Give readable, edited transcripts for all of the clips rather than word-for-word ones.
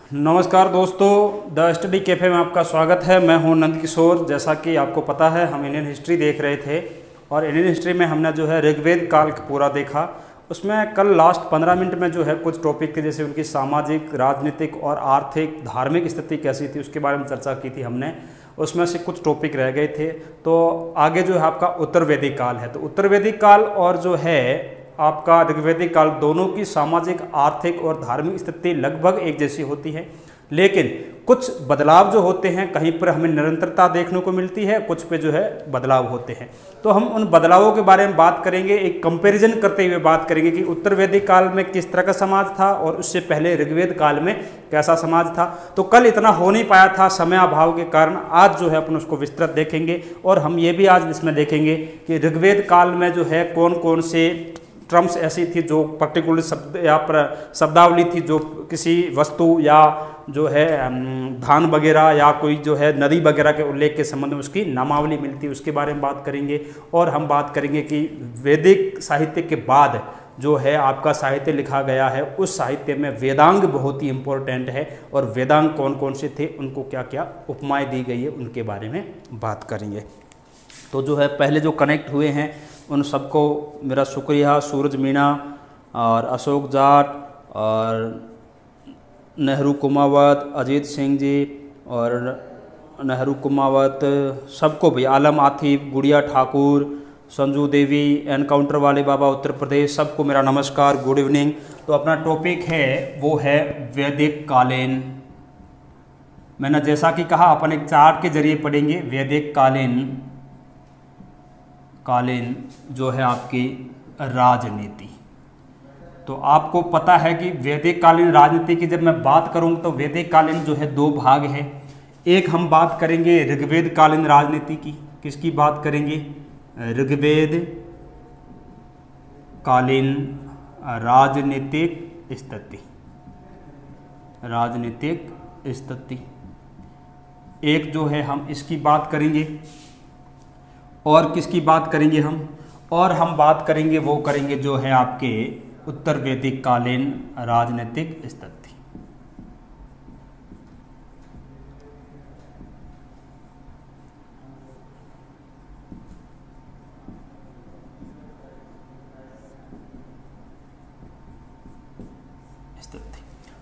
नमस्कार दोस्तों, the study cafe में आपका स्वागत है। मैं हूं नंद किशोर। जैसा कि आपको पता है, हम इंडियन हिस्ट्री देख रहे थे और इंडियन हिस्ट्री में हमने जो है ऋग्वेद काल पूरा देखा। उसमें कल लास्ट 15 मिनट में जो है कुछ टॉपिक थे, जैसे उनकी सामाजिक, राजनीतिक और आर्थिक, धार्मिक स्थिति कैसी थी, उसके बारे में चर्चा की थी हमने। उसमें से कुछ टॉपिक रह गए थे। तो आगे जो है आपका उत्तर वैदिक काल है। तो उत्तर वैदिक काल और जो है आपका ऋग्वेदिक काल, दोनों की सामाजिक, आर्थिक और धार्मिक स्थिति लगभग एक जैसी होती है, लेकिन कुछ बदलाव जो होते हैं, कहीं पर हमें निरंतरता देखने को मिलती है, कुछ पे जो है बदलाव होते हैं। तो हम उन बदलावों के बारे में बात करेंगे, एक कंपैरिजन करते हुए बात करेंगे कि उत्तर वैदिक काल में किस तरह का समाज था और उससे पहले ऋग्वेद काल में कैसा समाज था। तो कल इतना हो नहीं पाया था समय अभाव के कारण। आज जो है अपन उसको विस्तृत देखेंगे और हम ये भी आज इसमें देखेंगे कि ऋग्वेद काल में जो है कौन कौन से टर्म्स ऐसी थी जो पर्टिकुलर शब्द या शब्दावली थी जो किसी वस्तु या जो है धान वगैरह या कोई जो है नदी वगैरह के उल्लेख के संबंध में उसकी नामावली मिलती है, उसके बारे में बात करेंगे। और हम बात करेंगे कि वैदिक साहित्य के बाद जो है आपका साहित्य लिखा गया है, उस साहित्य में वेदांग बहुत ही इम्पोर्टेंट है और वेदांग कौन कौन से थे, उनको क्या क्या उपमाएँ दी गई है, उनके बारे में बात करेंगे। तो जो है पहले जो कनेक्ट हुए हैं उन सबको मेरा शुक्रिया। सूरज मीणा और अशोक जाट और नेहरू कुमावत, अजीत सिंह जी और नेहरू कुमावत, सबको भी, आलम आतिफ, गुड़िया ठाकुर, संजू देवी, एनकाउंटर वाले बाबा उत्तर प्रदेश, सबको मेरा नमस्कार, गुड इवनिंग। तो अपना टॉपिक है वो है वैदिक कालीन। मैंने जैसा कि कहा अपन एक चार्ट के जरिए पढ़ेंगे वैदिक कालीन जो है आपकी राजनीति। तो आपको पता है कि वैदिक कालीन राजनीति की जब मैं बात करूं तो वैदिक कालीन जो है दो भाग है। एक हम बात करेंगे ऋग्वेद कालीन राजनीति की। किसकी बात करेंगे? ऋग्वेद कालीन राजनीतिक स्थिति। एक जो है हम इसकी बात करेंगे और किसकी बात करेंगे हम? और हम बात करेंगे वो करेंगे जो है आपके उत्तर वैदिक कालीन राजनीतिक स्थिति।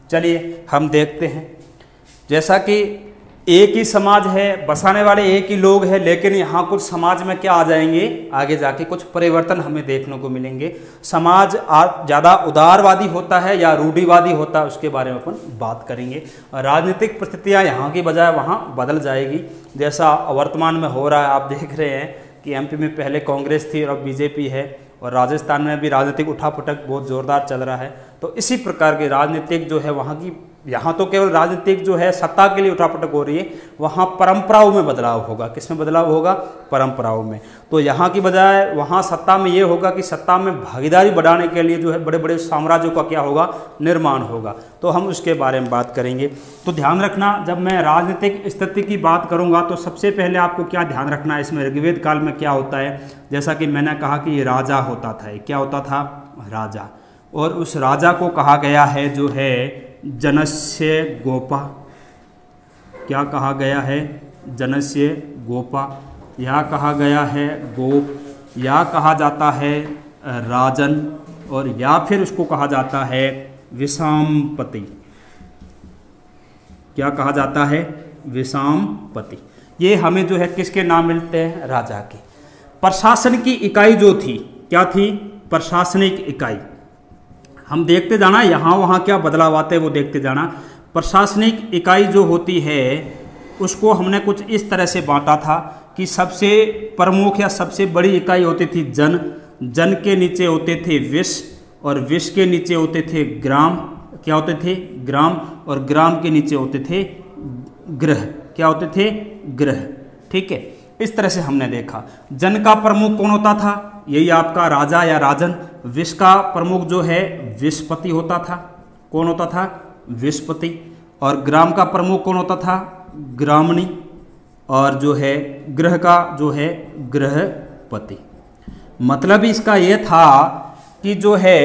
चलिए हम देखते हैं। जैसा कि एक ही समाज है, बसाने वाले एक ही लोग हैं, लेकिन यहाँ कुछ समाज में क्या आ जाएंगे, आगे जाके कुछ परिवर्तन हमें देखने को मिलेंगे। समाज ज़्यादा उदारवादी होता है या रूढ़िवादी होता है, उसके बारे में अपन बात करेंगे। राजनीतिक परिस्थितियाँ यहाँ की बजाय वहाँ बदल जाएगी, जैसा वर्तमान में हो रहा है। आप देख रहे हैं कि एमपी में पहले कांग्रेस थी और अब बीजेपी है, और राजस्थान में भी राजनीतिक उठापटक बहुत ज़ोरदार चल रहा है। तो इसी प्रकार की राजनीतिक जो है वहाँ की, यहाँ तो केवल राजनीतिक जो है सत्ता के लिए उठापटक हो रही है, वहाँ परंपराओं में बदलाव होगा। किसमें बदलाव होगा? परंपराओं में। तो यहाँ की बजाय वहाँ सत्ता में ये होगा कि सत्ता में भागीदारी बढ़ाने के लिए जो है बड़े बड़े साम्राज्यों का क्या होगा, निर्माण होगा। तो हम उसके बारे में बात करेंगे। तो ध्यान रखना, जब मैं राजनीतिक स्थिति की बात करूँगा तो सबसे पहले आपको क्या ध्यान रखना है, इसमें ऋग्वेद काल में क्या होता है। जैसा कि मैंने कहा कि ये राजा होता था। क्या होता था? राजा। और उस राजा को कहा गया है जो है जनस्य गोपा। क्या कहा गया है? जनस्य गोपा। या कहा गया है गोप, या कहा जाता है राजन, और या फिर उसको कहा जाता है विषामपति। क्या कहा जाता है? विषामपति। ये हमें जो है किसके नाम मिलते हैं? राजा के। प्रशासन की इकाई जो थी, क्या थी? प्रशासनिक इकाई। हम देखते जाना यहाँ वहाँ क्या बदलाव आते हैं वो देखते जाना। प्रशासनिक इकाई जो होती है उसको हमने कुछ इस तरह से बांटा था कि सबसे प्रमुख या सबसे बड़ी इकाई होती थी जन, जन के नीचे होते थे विष, और विष के नीचे होते थे ग्राम। क्या होते थे? ग्राम। और ग्राम के नीचे होते थे गृह। क्या होते थे? गृह। ठीक है, इस तरह से हमने देखा। जन का प्रमुख कौन होता था? यही आपका राजा या राजन। विष का प्रमुख जो है विषपति होता था। कौन होता था? विषपति। और ग्राम का प्रमुख कौन होता था? ग्रामणी। और जो है गृह का जो है गृहपति। मतलब इसका यह था कि जो है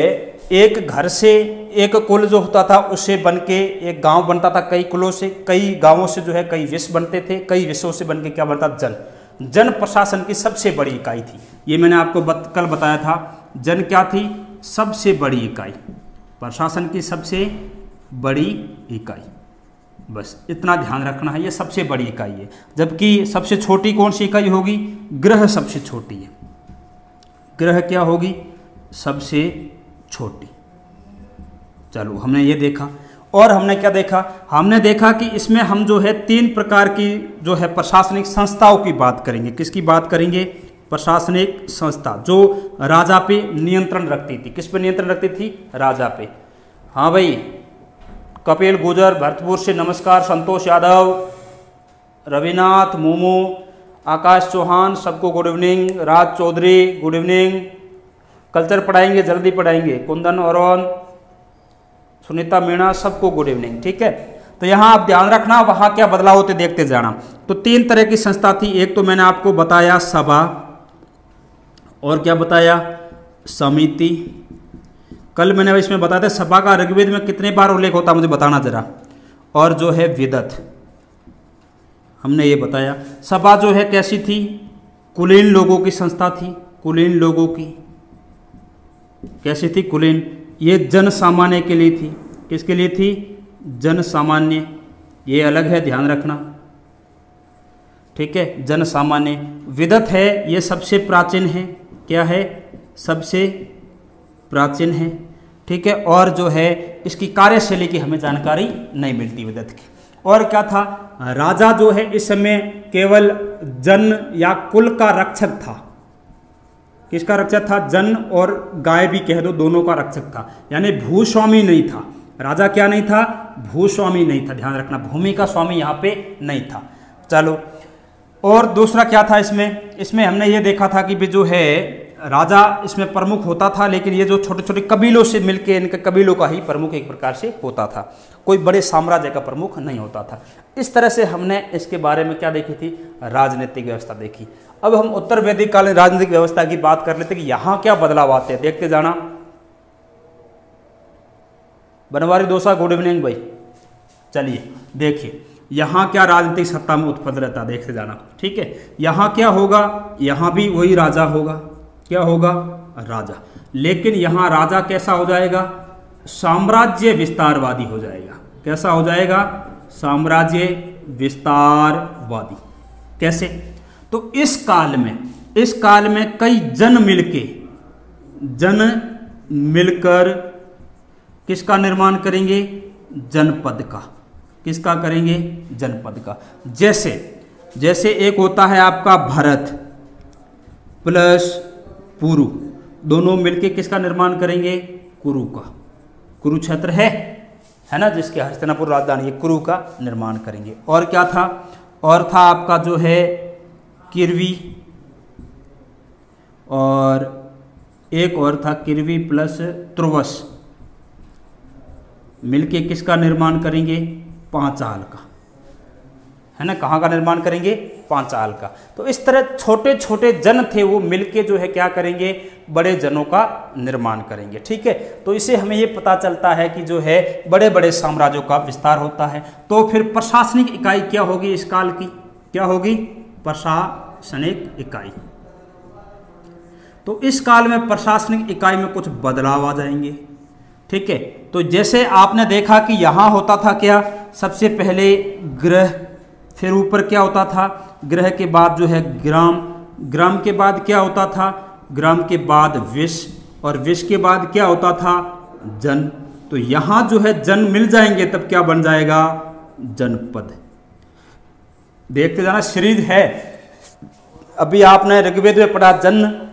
एक घर से एक कुल जो होता था उससे बन के एक गांव बनता था, कई कुलों से, कई गांवों से जो है कई विश्व बनते थे, कई विश्वों से बन के क्या बनता जन। जन प्रशासन की सबसे बड़ी इकाई थी। ये मैंने आपको कल बताया था। जन क्या थी? सबसे बड़ी इकाई, प्रशासन की सबसे बड़ी इकाई। बस इतना ध्यान रखना है, ये सबसे बड़ी इकाई है। जबकि सबसे छोटी कौन सी इकाई होगी? गृह सबसे छोटी है। गृह क्या होगी? सबसे छोटी। चलो हमने ये देखा। और हमने क्या देखा? हमने देखा कि इसमें हम जो है 3 प्रकार की जो है प्रशासनिक संस्थाओं की बात करेंगे। किसकी बात करेंगे? प्रशासनिक संस्था जो राजा पे नियंत्रण रखती थी। किस पे नियंत्रण रखती थी? राजा पे। हाँ भाई, कपिल गुजर भरतपुर से नमस्कार, संतोष यादव, रविनाथ मोमो, आकाश चौहान, सबको गुड इवनिंग, राज चौधरी गुड इवनिंग। कल्चर पढ़ाएंगे, जल्दी पढ़ाएंगे। कुंदन और सुनीता मीणा, सबको गुड इवनिंग। ठीक है, तो यहाँ आप ध्यान रखना, वहाँ क्या बदलाव होते देखते जाना। तो 3 तरह की संस्था थी। एक तो मैंने आपको बताया सभा, और क्या बताया? समिति। कल मैंने इसमें बताया था सभा का ऋग्वेद में कितने बार उल्लेख होता मुझे बताना जरा। और जो है विदत, हमने ये बताया। सभा जो है कैसी थी? कुलीन लोगों की संस्था थी। कुलीन लोगों की कैसी थी? कुलीन। ये जन सामान्य के लिए थी। किसके लिए थी? जन सामान्य। ये अलग है, ध्यान रखना। ठीक है, जन सामान्य। विदत है, ये सबसे प्राचीन है। क्या है? सबसे प्राचीन है। ठीक है, और जो है इसकी कार्यशैली की हमें जानकारी नहीं मिलती विदत की। और क्या था? राजा जो है इस समय केवल जन या कुल का रक्षक था। किसका रक्षक था? जन और गाय भी कह दो, दोनों का रक्षक था। यानी भूस्वामी नहीं था। राजा क्या नहीं था? भूस्वामी नहीं था। ध्यान रखना, भूमि का स्वामी यहाँ पे नहीं था। चलो, और दूसरा क्या था इसमें? इसमें हमने ये देखा था कि भी जो है राजा इसमें प्रमुख होता था, लेकिन ये जो छोटे छोटे कबीलों से मिलके इनके कबीलों का ही प्रमुख एक प्रकार से होता था। कोई बड़े साम्राज्य का प्रमुख नहीं होता था। इस तरह से हमने इसके बारे में क्या देखी थी? राजनीतिक व्यवस्था देखी। अब हम उत्तर वैदिक कालीन राजनीतिक व्यवस्था की बात कर लेते कि यहाँ क्या बदलाव आते हैं, देखते जाना। बनवारी दोसा गुड इवनिंग भाई। चलिए देखिए यहाँ क्या राजनीतिक सत्ता में उत्पन्न रहता, देखते जाना। ठीक है, यहाँ क्या होगा? यहाँ भी वही राजा होगा। क्या होगा? राजा। लेकिन यहाँ राजा कैसा हो जाएगा? साम्राज्य विस्तारवादी हो जाएगा। कैसा हो जाएगा? साम्राज्य विस्तारवादी। कैसे? तो इस काल में कई जन मिलकर किसका निर्माण करेंगे? जनपद का। किसका करेंगे? जनपद का। जैसे एक होता है आपका भरत प्लस पुरु, दोनों मिलके किसका निर्माण करेंगे? कुरु का। कुरुक्षेत्र है ना, जिसके हस्तिनापुर राजधानी, ये कुरु का निर्माण करेंगे। और क्या था? और था आपका जो है किरवी, और एक और था किरवी प्लस त्रुवस, मिलके किसका निर्माण करेंगे? पांचाल का। है ना, कहाँ का निर्माण करेंगे? पांचाल का। तो इस तरह छोटे छोटे जन थे, वो मिलके जो है क्या करेंगे? बड़े जनों का निर्माण करेंगे। ठीक है, तो इसे हमें ये पता चलता है कि जो है बड़े बड़े साम्राज्यों का विस्तार होता है। तो फिर प्रशासनिक इकाई क्या होगी इस काल की? क्या होगी? प्रशासनिक इकाई। तो इस काल में प्रशासनिक इकाई में कुछ बदलाव आ जाएंगे। ठीक है, तो जैसे आपने देखा कि यहाँ होता था क्या? सबसे पहले गृह, फिर ऊपर क्या होता था? गृह के बाद जो है ग्राम, ग्राम के बाद क्या होता था? ग्राम के बाद विष, और विष के बाद क्या होता था? जन। तो यहाँ जो है जन मिल जाएंगे, तब क्या बन जाएगा? जनपद। देखते जाना, सीरीज है। अभी आपने ऋग्वेद में पढ़ा जन,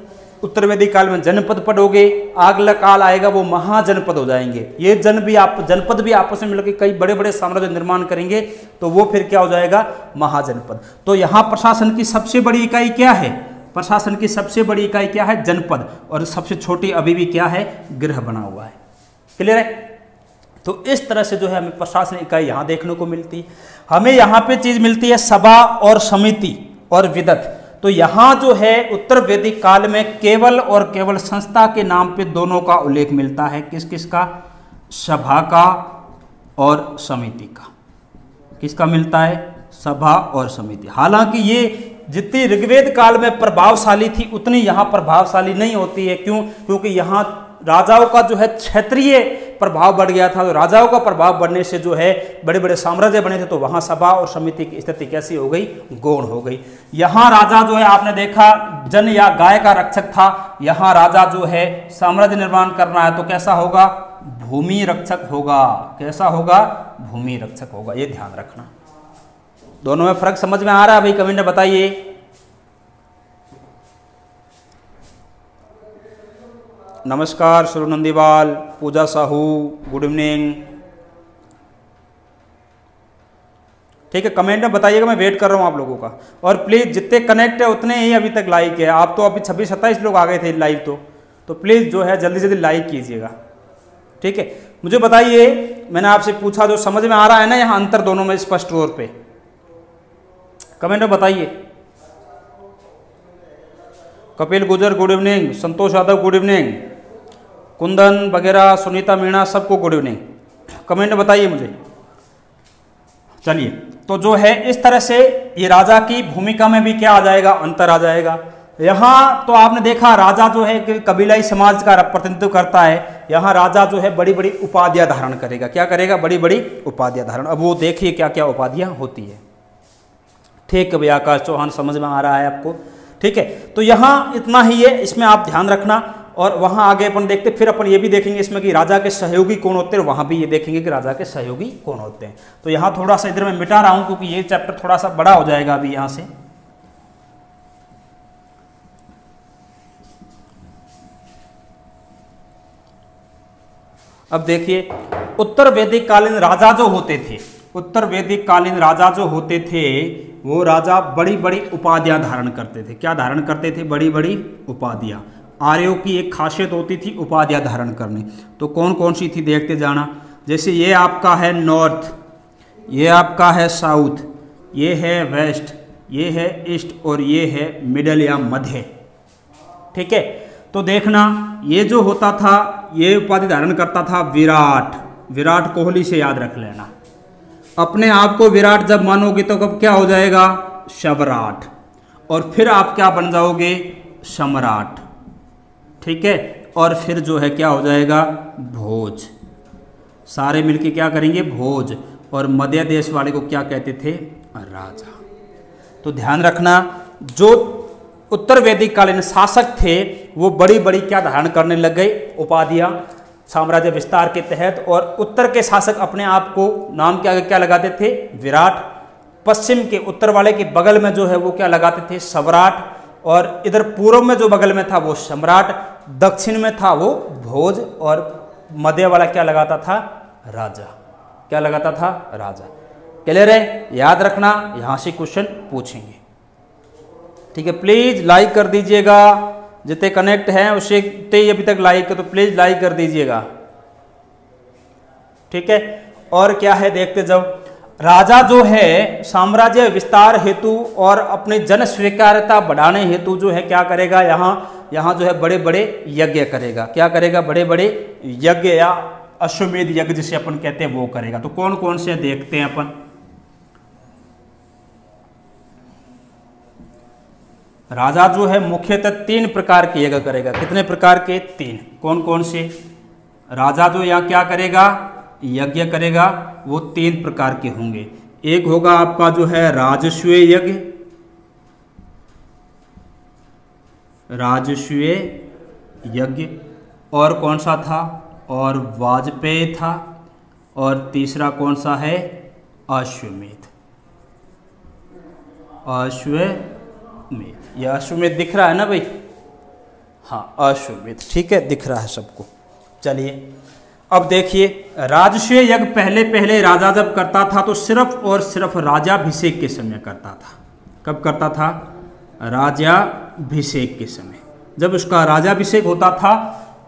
उत्तर वैदिक काल में जनपद पढ़ोगे, अगला काल आएगा वो महाजनपद हो जाएंगे। ये जनपद भी आपस में मिलकर कई बड़े बड़े साम्राज्य निर्माण करेंगे, तो वो फिर क्या हो जाएगा? महाजनपद। तो यहाँ प्रशासन की सबसे बड़ी इकाई क्या है? प्रशासन की सबसे बड़ी इकाई क्या है? जनपद। और सबसे छोटी अभी भी क्या है? गृह बना हुआ है। क्लियर है? तो इस तरह से जो है हमें प्रशासन इकाई यहाँ देखने को मिलती है। हमें यहाँ पे चीज मिलती है सभा और समिति और विदत। तो यहाँ जो है उत्तर वैदिक काल में केवल और केवल संस्था के नाम पे दोनों का उल्लेख मिलता है। किस किस का? सभा का और समिति का। किसका मिलता है? सभा और समिति। हालांकि ये जितनी ऋग्वेद काल में प्रभावशाली थी उतनी यहाँ प्रभावशाली नहीं होती है। क्यों? क्योंकि यहाँ राजाओं का जो है क्षेत्रीय प्रभाव बढ़ गया था। तो राजाओं का प्रभाव बढ़ने से जो है बड़े बड़े साम्राज्य बने थे, तो वहाँ सभा और समिति की स्थिति कैसी हो गई? गौण हो गई। यहाँ राजा जो है आपने देखा जन या गाय का रक्षक था, यहाँ राजा जो है साम्राज्य निर्माण करना है तो कैसा होगा? भूमि रक्षक होगा। कैसा होगा? भूमि रक्षक होगा। ये ध्यान रखना। दोनों में फर्क समझ में आ रहा है भाई? कमेंट में बताइए। नमस्कार शुरू नंदीवाल, पूजा साहू, गुड इवनिंग। ठीक है, कमेंट में बताइएगा, मैं वेट कर रहा हूं आप लोगों का। और प्लीज जितने कनेक्ट है उतने ही अभी तक लाइक है। आप तो अभी 26-27 लोग आ गए थे लाइव, तो प्लीज जो है जल्दी जल्दी लाइक कीजिएगा। ठीक है, मुझे बताइए, मैंने आपसे पूछा जो समझ में आ रहा है ना यहाँ अंतर दोनों में स्पष्ट तौर पे? कमेंट में बताइए। कपिल गुजर good evening, Santosh Yadav good evening, Kundan वगैरह, सुनीता मीणा, सबको गुड इवनिंग। कमेंट में बताइए मुझे। चलिए, तो जो है इस तरह से ये राजा की भूमिका में भी क्या आ जाएगा? अंतर आ जाएगा। यहाँ तो आपने देखा राजा जो है कि कबीलाई समाज का प्रतिनिधित्व करता है। यहाँ राजा जो है बड़ी बड़ी उपाधियां धारण करेगा। क्या करेगा? बड़ी बड़ी उपाधियां धारण। अब वो देखिए क्या क्या उपाधियां होती है। ठीक है भैया, आकाश चौहान समझ में आ रहा है आपको? ठीक है, तो यहाँ इतना ही है, इसमें आप ध्यान रखना। और वहाँ आगे अपन देखते, फिर अपन ये भी देखेंगे इसमें कि राजा के सहयोगी कौन होते हैं, वहाँ भी ये देखेंगे कि राजा के सहयोगी कौन होते हैं। तो यहाँ थोड़ा सा इधर मैं मिटा रहा हूँ क्योंकि ये चैप्टर थोड़ा सा बड़ा हो जाएगा अभी यहाँ से। अब देखिए, उत्तर वैदिक कालीन राजा जो होते थे, उत्तर वैदिक कालीन राजा जो होते थे वो राजा बड़ी बड़ी उपाधियां धारण करते थे। क्या धारण करते थे? बड़ी बड़ी उपाधियां। आर्यों की एक खासियत होती थी उपाधियां धारण करनी। तो कौन कौन सी थी देखते जाना। जैसे ये आपका है नॉर्थ, ये आपका है साउथ, ये है वेस्ट, ये है ईस्ट और ये है मिडल या मध्य। ठीक है, तो देखना ये जो होता था ये उपाधि धारण करता था विराट। विराट कोहली से याद रख लेना। अपने आप को विराट जब मानोगे तो कब क्या हो जाएगा? शवराट। और फिर आप क्या बन जाओगे? सम्राट। ठीक है, और फिर जो है क्या हो जाएगा? भोज। सारे मिलके क्या करेंगे? भोज। और मध्य देश वाले को क्या कहते थे? राजा। तो ध्यान रखना, जो उत्तर वैदिक कालीन शासक थे वो बड़ी बड़ी क्या धारण करने लग गए? उपाधियां साम्राज्य विस्तार के तहत। और उत्तर के शासक अपने आप को नाम के आगे क्या लगाते थे? विराट। पश्चिम के उत्तर वाले के बगल में जो है वो क्या लगाते थे? स्वराट। और इधर पूर्व में जो बगल में था वो सम्राट, दक्षिण में था वो भोज, और मध्य वाला क्या लगाता था? राजा। क्या लगाता था? राजा। क्लियर है? याद रखना, यहां से क्वेश्चन पूछेंगे। ठीक है, प्लीज लाइक कर दीजिएगा। जितने कनेक्ट हैं उससे अभी तक लाइक, तो प्लीज लाइक कर दीजिएगा। ठीक है, और क्या है देखते जाओ। राजा जो है साम्राज्य विस्तार हेतु और अपनी जन स्वीकार्यता बढ़ाने हेतु जो है क्या करेगा? यहाँ जो है बड़े बड़े यज्ञ करेगा। क्या करेगा? बड़े बड़े यज्ञ या अश्वमेध यज्ञ जिसे अपन कहते हैं वो करेगा। तो कौन कौन से देखते हैं अपन। राजा जो है मुख्यतः 3 प्रकार के यज्ञ करेगा। कितने प्रकार के? 3। कौन कौन से? राजा जो या क्या करेगा? यज्ञ करेगा, वो 3 प्रकार के होंगे। एक होगा आपका जो है राजस्वीय यज्ञ, राजस्वीय यज्ञ। और कौन सा था? और वाजपेय था। और तीसरा कौन सा है? अश्वमेध। अश्वमेध। यह अश्वमेध दिख रहा है ना भाई? हाँ, अश्वमेध। ठीक है, दिख रहा है सबको। चलिए, अब देखिए, राजस्वीय यज्ञ पहले पहले राजा जब करता था तो सिर्फ और सिर्फ राजाभिषेक के समय करता था। कब करता था? राजाभिषेक के समय। जब उसका राजाभिषेक होता था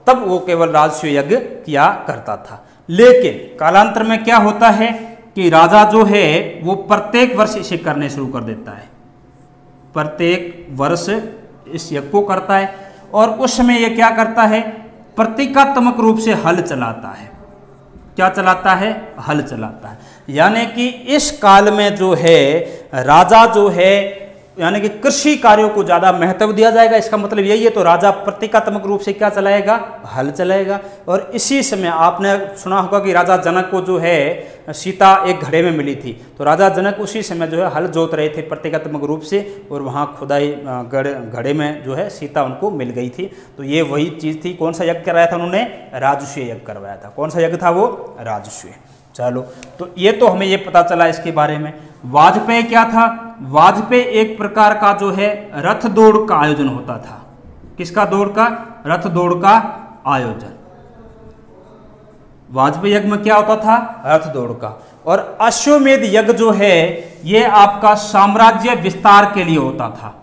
तब वो केवल राजस्वीय यज्ञ किया करता था। लेकिन कालांतर में क्या होता है कि राजा जो है वो प्रत्येक वर्ष इसे करने शुरू कर देता है। प्रत्येक वर्ष इस यज्ञ को करता है और उस समय ये क्या करता है, प्रतीकात्मक रूप से हल चलाता है। क्या चलाता है, हल चलाता है। यानी कि इस काल में जो है राजा जो है यानी कि कृषि कार्यों को ज़्यादा महत्व दिया जाएगा, इसका मतलब यही है। तो राजा प्रतीकात्मक रूप से क्या चलाएगा, हल चलाएगा। और इसी समय आपने सुना होगा कि राजा जनक को जो है सीता एक घड़े में मिली थी, तो राजा जनक उसी समय जो है हल जोत रहे थे प्रतीकात्मक रूप से, और वहाँ खुदाई घड़े में जो है सीता उनको मिल गई थी। तो ये वही चीज़ थी। कौन सा यज्ञ करवाया था उन्होंने, राजसूय यज्ञ करवाया था। कौन सा यज्ञ था वो, राजसूय। चलो, तो ये तो हमें ये पता चला इसके बारे में। वाजपेय क्या था, वाजपेय एक प्रकार का जो है रथ दौड़ का आयोजन होता था। किसका दौड़ का, रथ दौड़ का आयोजन। वाजपेय यज्ञ में क्या होता था, रथ दौड़ का। और अश्वमेध यज्ञ जो है ये आपका साम्राज्य विस्तार के लिए होता था।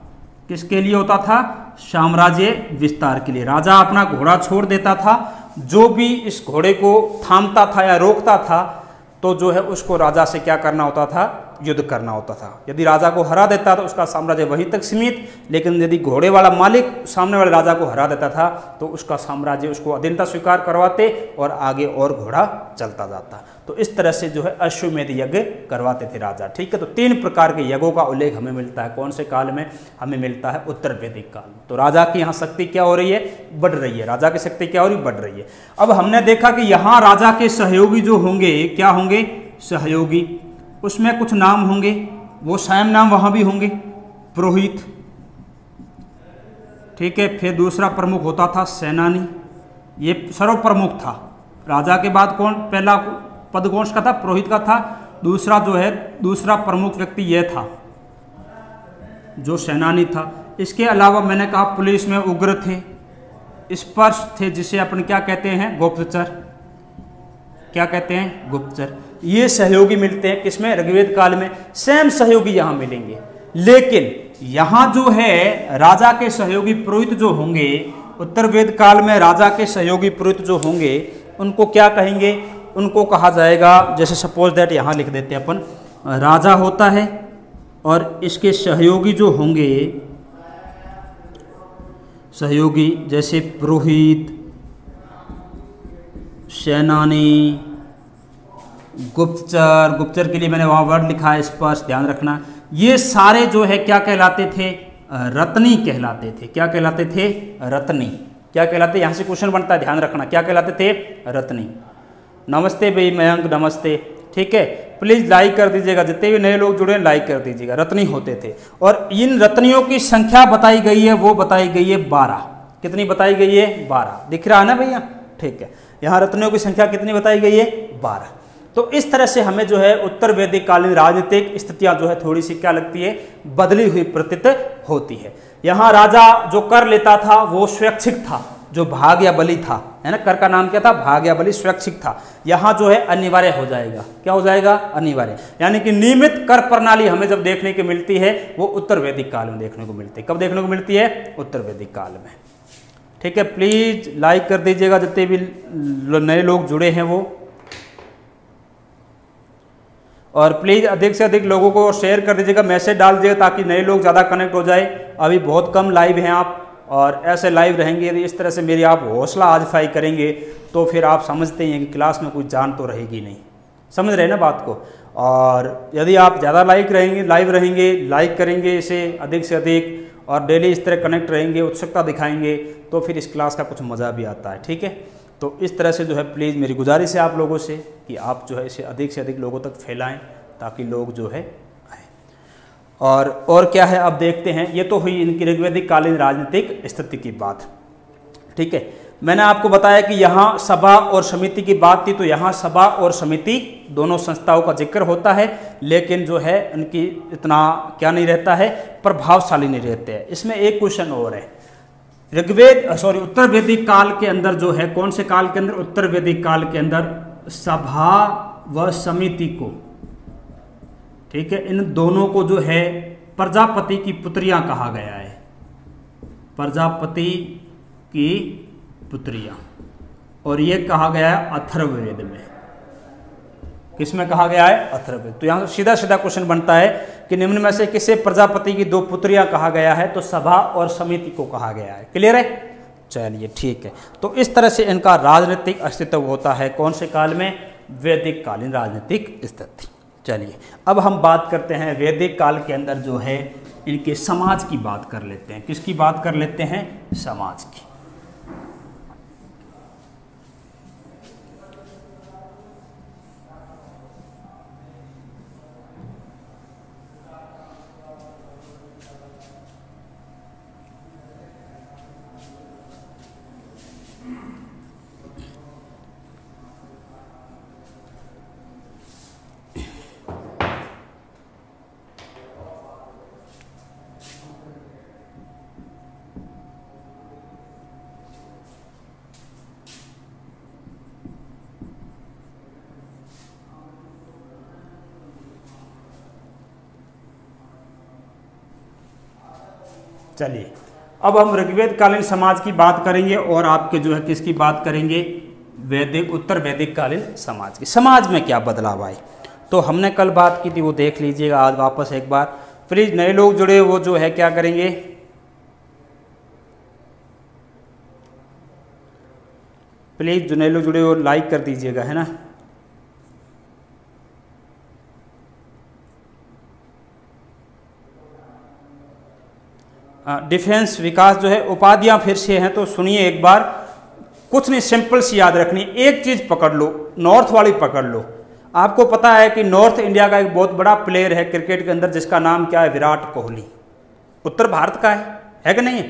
किसके लिए होता था, साम्राज्य विस्तार के लिए। राजा अपना घोड़ा छोड़ देता था, जो भी इस घोड़े को थामता था या रोकता था तो जो है उसको राजा से क्या करना होता था, युद्ध करना होता था। यदि राजा को हरा देता तो उसका साम्राज्य वहीं तक सीमित, लेकिन यदि घोड़े वाला मालिक सामने वाले राजा को हरा देता था तो उसका साम्राज्य उसको अधीनता स्वीकार करवाते और आगे और घोड़ा चलता जाता। तो इस तरह से जो है अश्वमेध यज्ञ करवाते थे राजा। ठीक है, तो 3 प्रकार के यज्ञों का उल्लेख हमें मिलता है। कौन से काल में, हमें मिलता है उत्तर वैदिक काल में। तो राजा की यहाँ शक्ति क्या हो रही है, बढ़ रही है। राजा की शक्ति क्या हो रही है, बढ़ रही है। अब हमने देखा कि यहाँ राजा के सहयोगी जो होंगे, क्या होंगे, सहयोगी। उसमें कुछ नाम होंगे, वो स्वयं नाम वहां भी होंगे, पुरोहित। ठीक है, फिर दूसरा प्रमुख होता था सेनानी, ये सर्व प्रमुख था। राजा के बाद कौन, पहला पद कौन का था, पुरोहित का था। दूसरा जो है दूसरा प्रमुख व्यक्ति यह था जो सेनानी था। इसके अलावा मैंने कहा पुलिस में उग्र थे, स्पर्श थे, जिसे अपन क्या कहते हैं, गुप्तचर। क्या कहते हैं, गुप्तचर। ये सहयोगी मिलते हैं किसमें, ऋग्वेद काल में। सेम सहयोगी यहाँ मिलेंगे, लेकिन यहाँ जो है राजा के सहयोगी पुरोहित जो होंगे, उत्तर वेद काल में राजा के सहयोगी पुरोहित जो होंगे उनको क्या कहेंगे, उनको कहा जाएगा, जैसे सपोज दैट यहाँ लिख देते हैं अपन, राजा होता है और इसके सहयोगी जो होंगे, सहयोगी जैसे पुरोहित, सेनानी, गुप्तचर। गुप्तचर के लिए मैंने वहाँ वर्ड लिखा है स्पर्श, ध्यान रखना। ये सारे जो है क्या कहलाते थे, रत्नी कहलाते थे। क्या कहलाते थे, रत्नी। क्या कहलाते, यहाँ से क्वेश्चन बनता है, ध्यान रखना। क्या कहलाते थे, रत्नी। नमस्ते भाई मयंक, नमस्ते। ठीक है, प्लीज़ लाइक कर दीजिएगा, जितने भी नए लोग जुड़े हैं लाइक कर दीजिएगा। रत्नी होते थे और इन रत्नियों की संख्या बताई गई है, वो बताई गई है 12। कितनी बताई गई है, 12। दिख रहा है ना भैया, ठीक है। यहाँ रत्नियों की संख्या कितनी बताई गई है, 12। तो इस तरह से हमें जो है उत्तर वैदिक कालीन राजनीतिक स्थितियां जो है थोड़ी सी क्या लगती है, बदली हुई प्रतीत होती है। यहाँ राजा जो कर लेता था वो स्वैच्छिक था, जो भाग या बलि था, है ना। कर का नाम क्या था, भाग या बलि, स्वैच्छिक था। यहाँ जो है अनिवार्य हो जाएगा। क्या हो जाएगा, अनिवार्य। यानी कि नियमित कर प्रणाली हमें जब देखने को मिलती है वो उत्तर वैदिक काल में देखने को मिलती है। कब देखने को मिलती है, उत्तर वैदिक काल में। ठीक है, प्लीज लाइक कर दीजिएगा जितने भी नए लोग जुड़े हैं वो, और प्लीज़ अधिक से अधिक लोगों को शेयर कर दीजिएगा, मैसेज डाल दीजिएगा ताकि नए लोग ज़्यादा कनेक्ट हो जाए। अभी बहुत कम लाइव हैं आप, और ऐसे लाइव रहेंगे यदि इस तरह से मेरी आप हौसला अफजाई करेंगे तो फिर आप समझते ही हैं कि क्लास में कुछ जान तो रहेगी नहीं। समझ रहे हैं ना बात को। और यदि आप ज़्यादा लाइव रहेंगे, लाइक करेंगे इसे अधिक से अधिक, और डेली इस तरह कनेक्ट रहेंगे, उत्सुकता दिखाएंगे, तो फिर इस क्लास का कुछ मज़ा भी आता है। ठीक है, तो इस तरह से जो है प्लीज़ मेरी गुजारिश है आप लोगों से कि आप जो है इसे अधिक से अधिक लोगों तक फैलाएं ताकि लोग जो है आए। और क्या है अब देखते हैं। ये तो हुई इनकी ऋग्वैदिक कालीन राजनीतिक स्थिति की बात। ठीक है, मैंने आपको बताया कि यहाँ सभा और समिति की बात थी, तो यहाँ सभा और समिति दोनों संस्थाओं का जिक्र होता है, लेकिन जो है उनकी इतना क्या नहीं रहता है, प्रभावशाली नहीं रहते हैं। इसमें एक क्वेश्चन और है, उत्तर वैदिक काल के अंदर जो है, कौन से काल के अंदर, उत्तर वैदिक काल के अंदर सभा व समिति को, ठीक है, इन दोनों को जो है प्रजापति की पुत्रियां कहा गया है। प्रजापति की पुत्रियां, और ये कहा गया है अथर्ववेद में। किसमें कहा गया है? अथर्ववेद। तो यहाँ सीधा सीधा क्वेश्चन बनता है कि निम्न में से किसे प्रजापति की 2 पुत्रियां कहा गया है? तो सभा और समिति को कहा गया है। क्लियर है? चलिए ठीक है। तो इस तरह से इनका राजनीतिक अस्तित्व होता है कौन से काल में? वैदिक कालीन राजनीतिक स्थिति। चलिए अब हम बात करते हैं वैदिक काल के अंदर जो है इनके समाज की बात कर लेते हैं। किसकी बात कर लेते हैं? समाज की। चलिए अब हम ऋग्वेद कालीन समाज की बात करेंगे और आपके जो है किसकी बात करेंगे? वैदिक उत्तर वैदिक कालीन समाज की। समाज में क्या बदलाव आए तो हमने कल बात की थी, वो देख लीजिएगा आज वापस एक बार। प्लीज नए लोग जुड़े वो जो है क्या करेंगे? प्लीज जो नए लोग जुड़े वो लाइक कर दीजिएगा, है ना। डिफेंस विकास जो है उपाधियां फिर से हैं, तो सुनिए एक बार। कुछ नहीं, सिंपल सी याद रखनी, एक चीज पकड़ लो, नॉर्थ वाली पकड़ लो। आपको पता है कि नॉर्थ इंडिया का एक बहुत बड़ा प्लेयर है क्रिकेट के अंदर जिसका नाम क्या है? विराट कोहली। उत्तर भारत का है कि नहीं?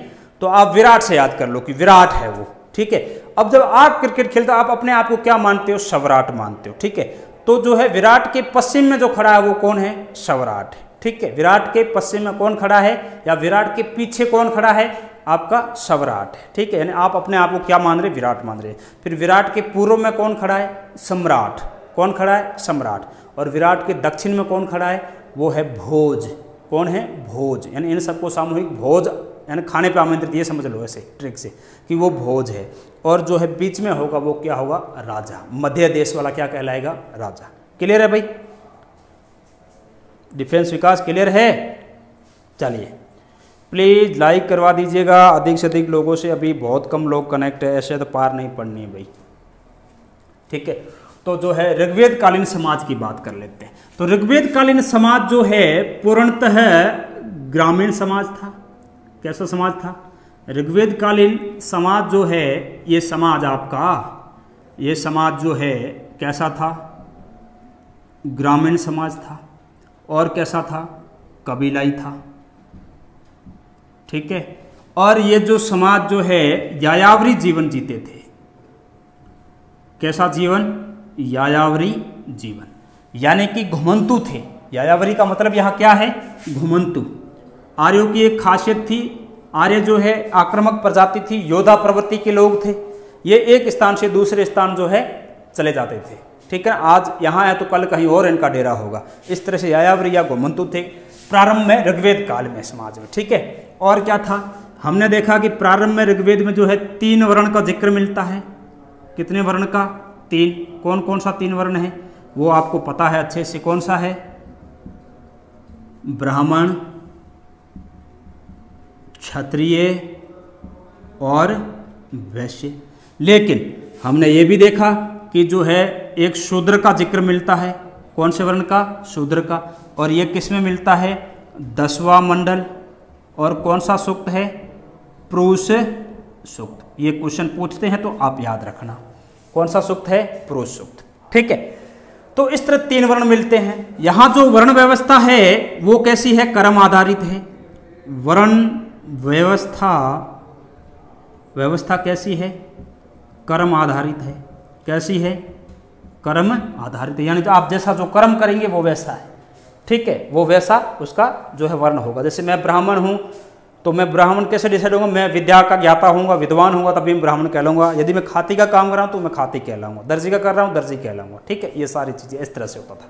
तो आप विराट से याद कर लो कि विराट है वो, ठीक है। अब जब आप क्रिकेट खेलते हो आप अपने आप को क्या मानते हो? सवराट मानते हो, ठीक है। तो जो है विराट के पश्चिम में जो खड़ा है वो कौन है? सवराट है, ठीक है। विराट के पश्चिम में कौन खड़ा है या विराट के पीछे कौन खड़ा है? आपका सवराट है, ठीक है। यानी आप अपने आप को क्या मान रहे? विराट मान रहे। फिर विराट के पूर्व में कौन खड़ा है? सम्राट। कौन खड़ा है? सम्राट। और विराट के दक्षिण में कौन खड़ा है? वो है भोज। कौन है? भोज। यानी इन सबको सामूहिक भोज, यानी खाने पे आमंत्रित, ये समझ लो ऐसे ट्रिक से कि वो भोज है। और जो है बीच में होगा वो क्या होगा? राजा। मध्य देश वाला क्या कहलाएगा? राजा। क्लियर है भाई? डिफेंस विकास क्लियर है? चलिए प्लीज लाइक करवा दीजिएगा अधिक से अधिक लोगों से। अभी बहुत कम लोग कनेक्ट है, ऐसे तो पार नहीं पड़नी है भाई, ठीक है। तो जो है ऋग्वेद कालीन समाज की बात कर लेते हैं। तो ऋग्वेद कालीन समाज जो है पूर्णतः ग्रामीण समाज था। कैसा समाज था? ऋग्वेद कालीन समाज जो है ये समाज आपका, ये समाज जो है कैसा था? ग्रामीण समाज था। और कैसा था? कबीलाई था, ठीक है। और ये जो समाज जो है यायावरी जीवन जीते थे। कैसा जीवन? यायावरी जीवन, यानी कि घुमंतु थे। यायावरी का मतलब यहाँ क्या है? घुमंतु। आर्यों की एक खासियत थी, आर्य जो है आक्रामक प्रजाति थी, योद्धा प्रवृत्ति के लोग थे। ये एक स्थान से दूसरे स्थान जो है चले जाते थे, ठीक है। आज यहाँ है तो कल कहीं और इनका डेरा होगा। इस तरह से यायावरी या घुमंतु थे प्रारंभ में ऋग्वेद काल में समाज में, ठीक है। और क्या था? हमने देखा कि प्रारंभ में ऋग्वेद में जो है 3 वर्ण का जिक्र मिलता है। कितने वर्ण का? 3। कौन कौन सा 3 वर्ण है वो आपको पता है अच्छे से। कौन सा है? ब्राह्मण, क्षत्रिय और वैश्य। लेकिन हमने ये भी देखा कि जो है एक शूद्र का जिक्र मिलता है। कौन से वर्ण का? शूद्र का। और ये किस में मिलता है? 10वां मंडल। और कौन सा सूक्त है? पुरुष सूक्त। ये क्वेश्चन पूछते हैं तो आप याद रखना। कौन सा सूक्त है? पुरुष सूक्त, ठीक है। तो इस तरह 3 वर्ण मिलते हैं। यहाँ जो वर्ण व्यवस्था है वो कैसी है? कर्म आधारित है। वर्ण व्यवस्था कैसी है? कर्म आधारित है। कैसी है? कर्म आधारित है, यानी तो आप जैसा जो कर्म करेंगे वो वैसा है, ठीक है। वो वैसा उसका जो है वर्ण होगा। जैसे मैं ब्राह्मण हूँ तो मैं ब्राह्मण कैसे डिसाइड होगा? मैं विद्या का ज्ञाता होऊंगा, विद्वान होऊंगा तभी मैं ब्राह्मण कहलाऊंगा। यदि मैं खाती का काम कर रहा हूँ तो मैं खाती कहलाऊंगा, दर्जी का कर रहा हूँ दर्जी कहलाऊंगा, ठीक है। ये सारी चीज़ें इस तरह से होता था,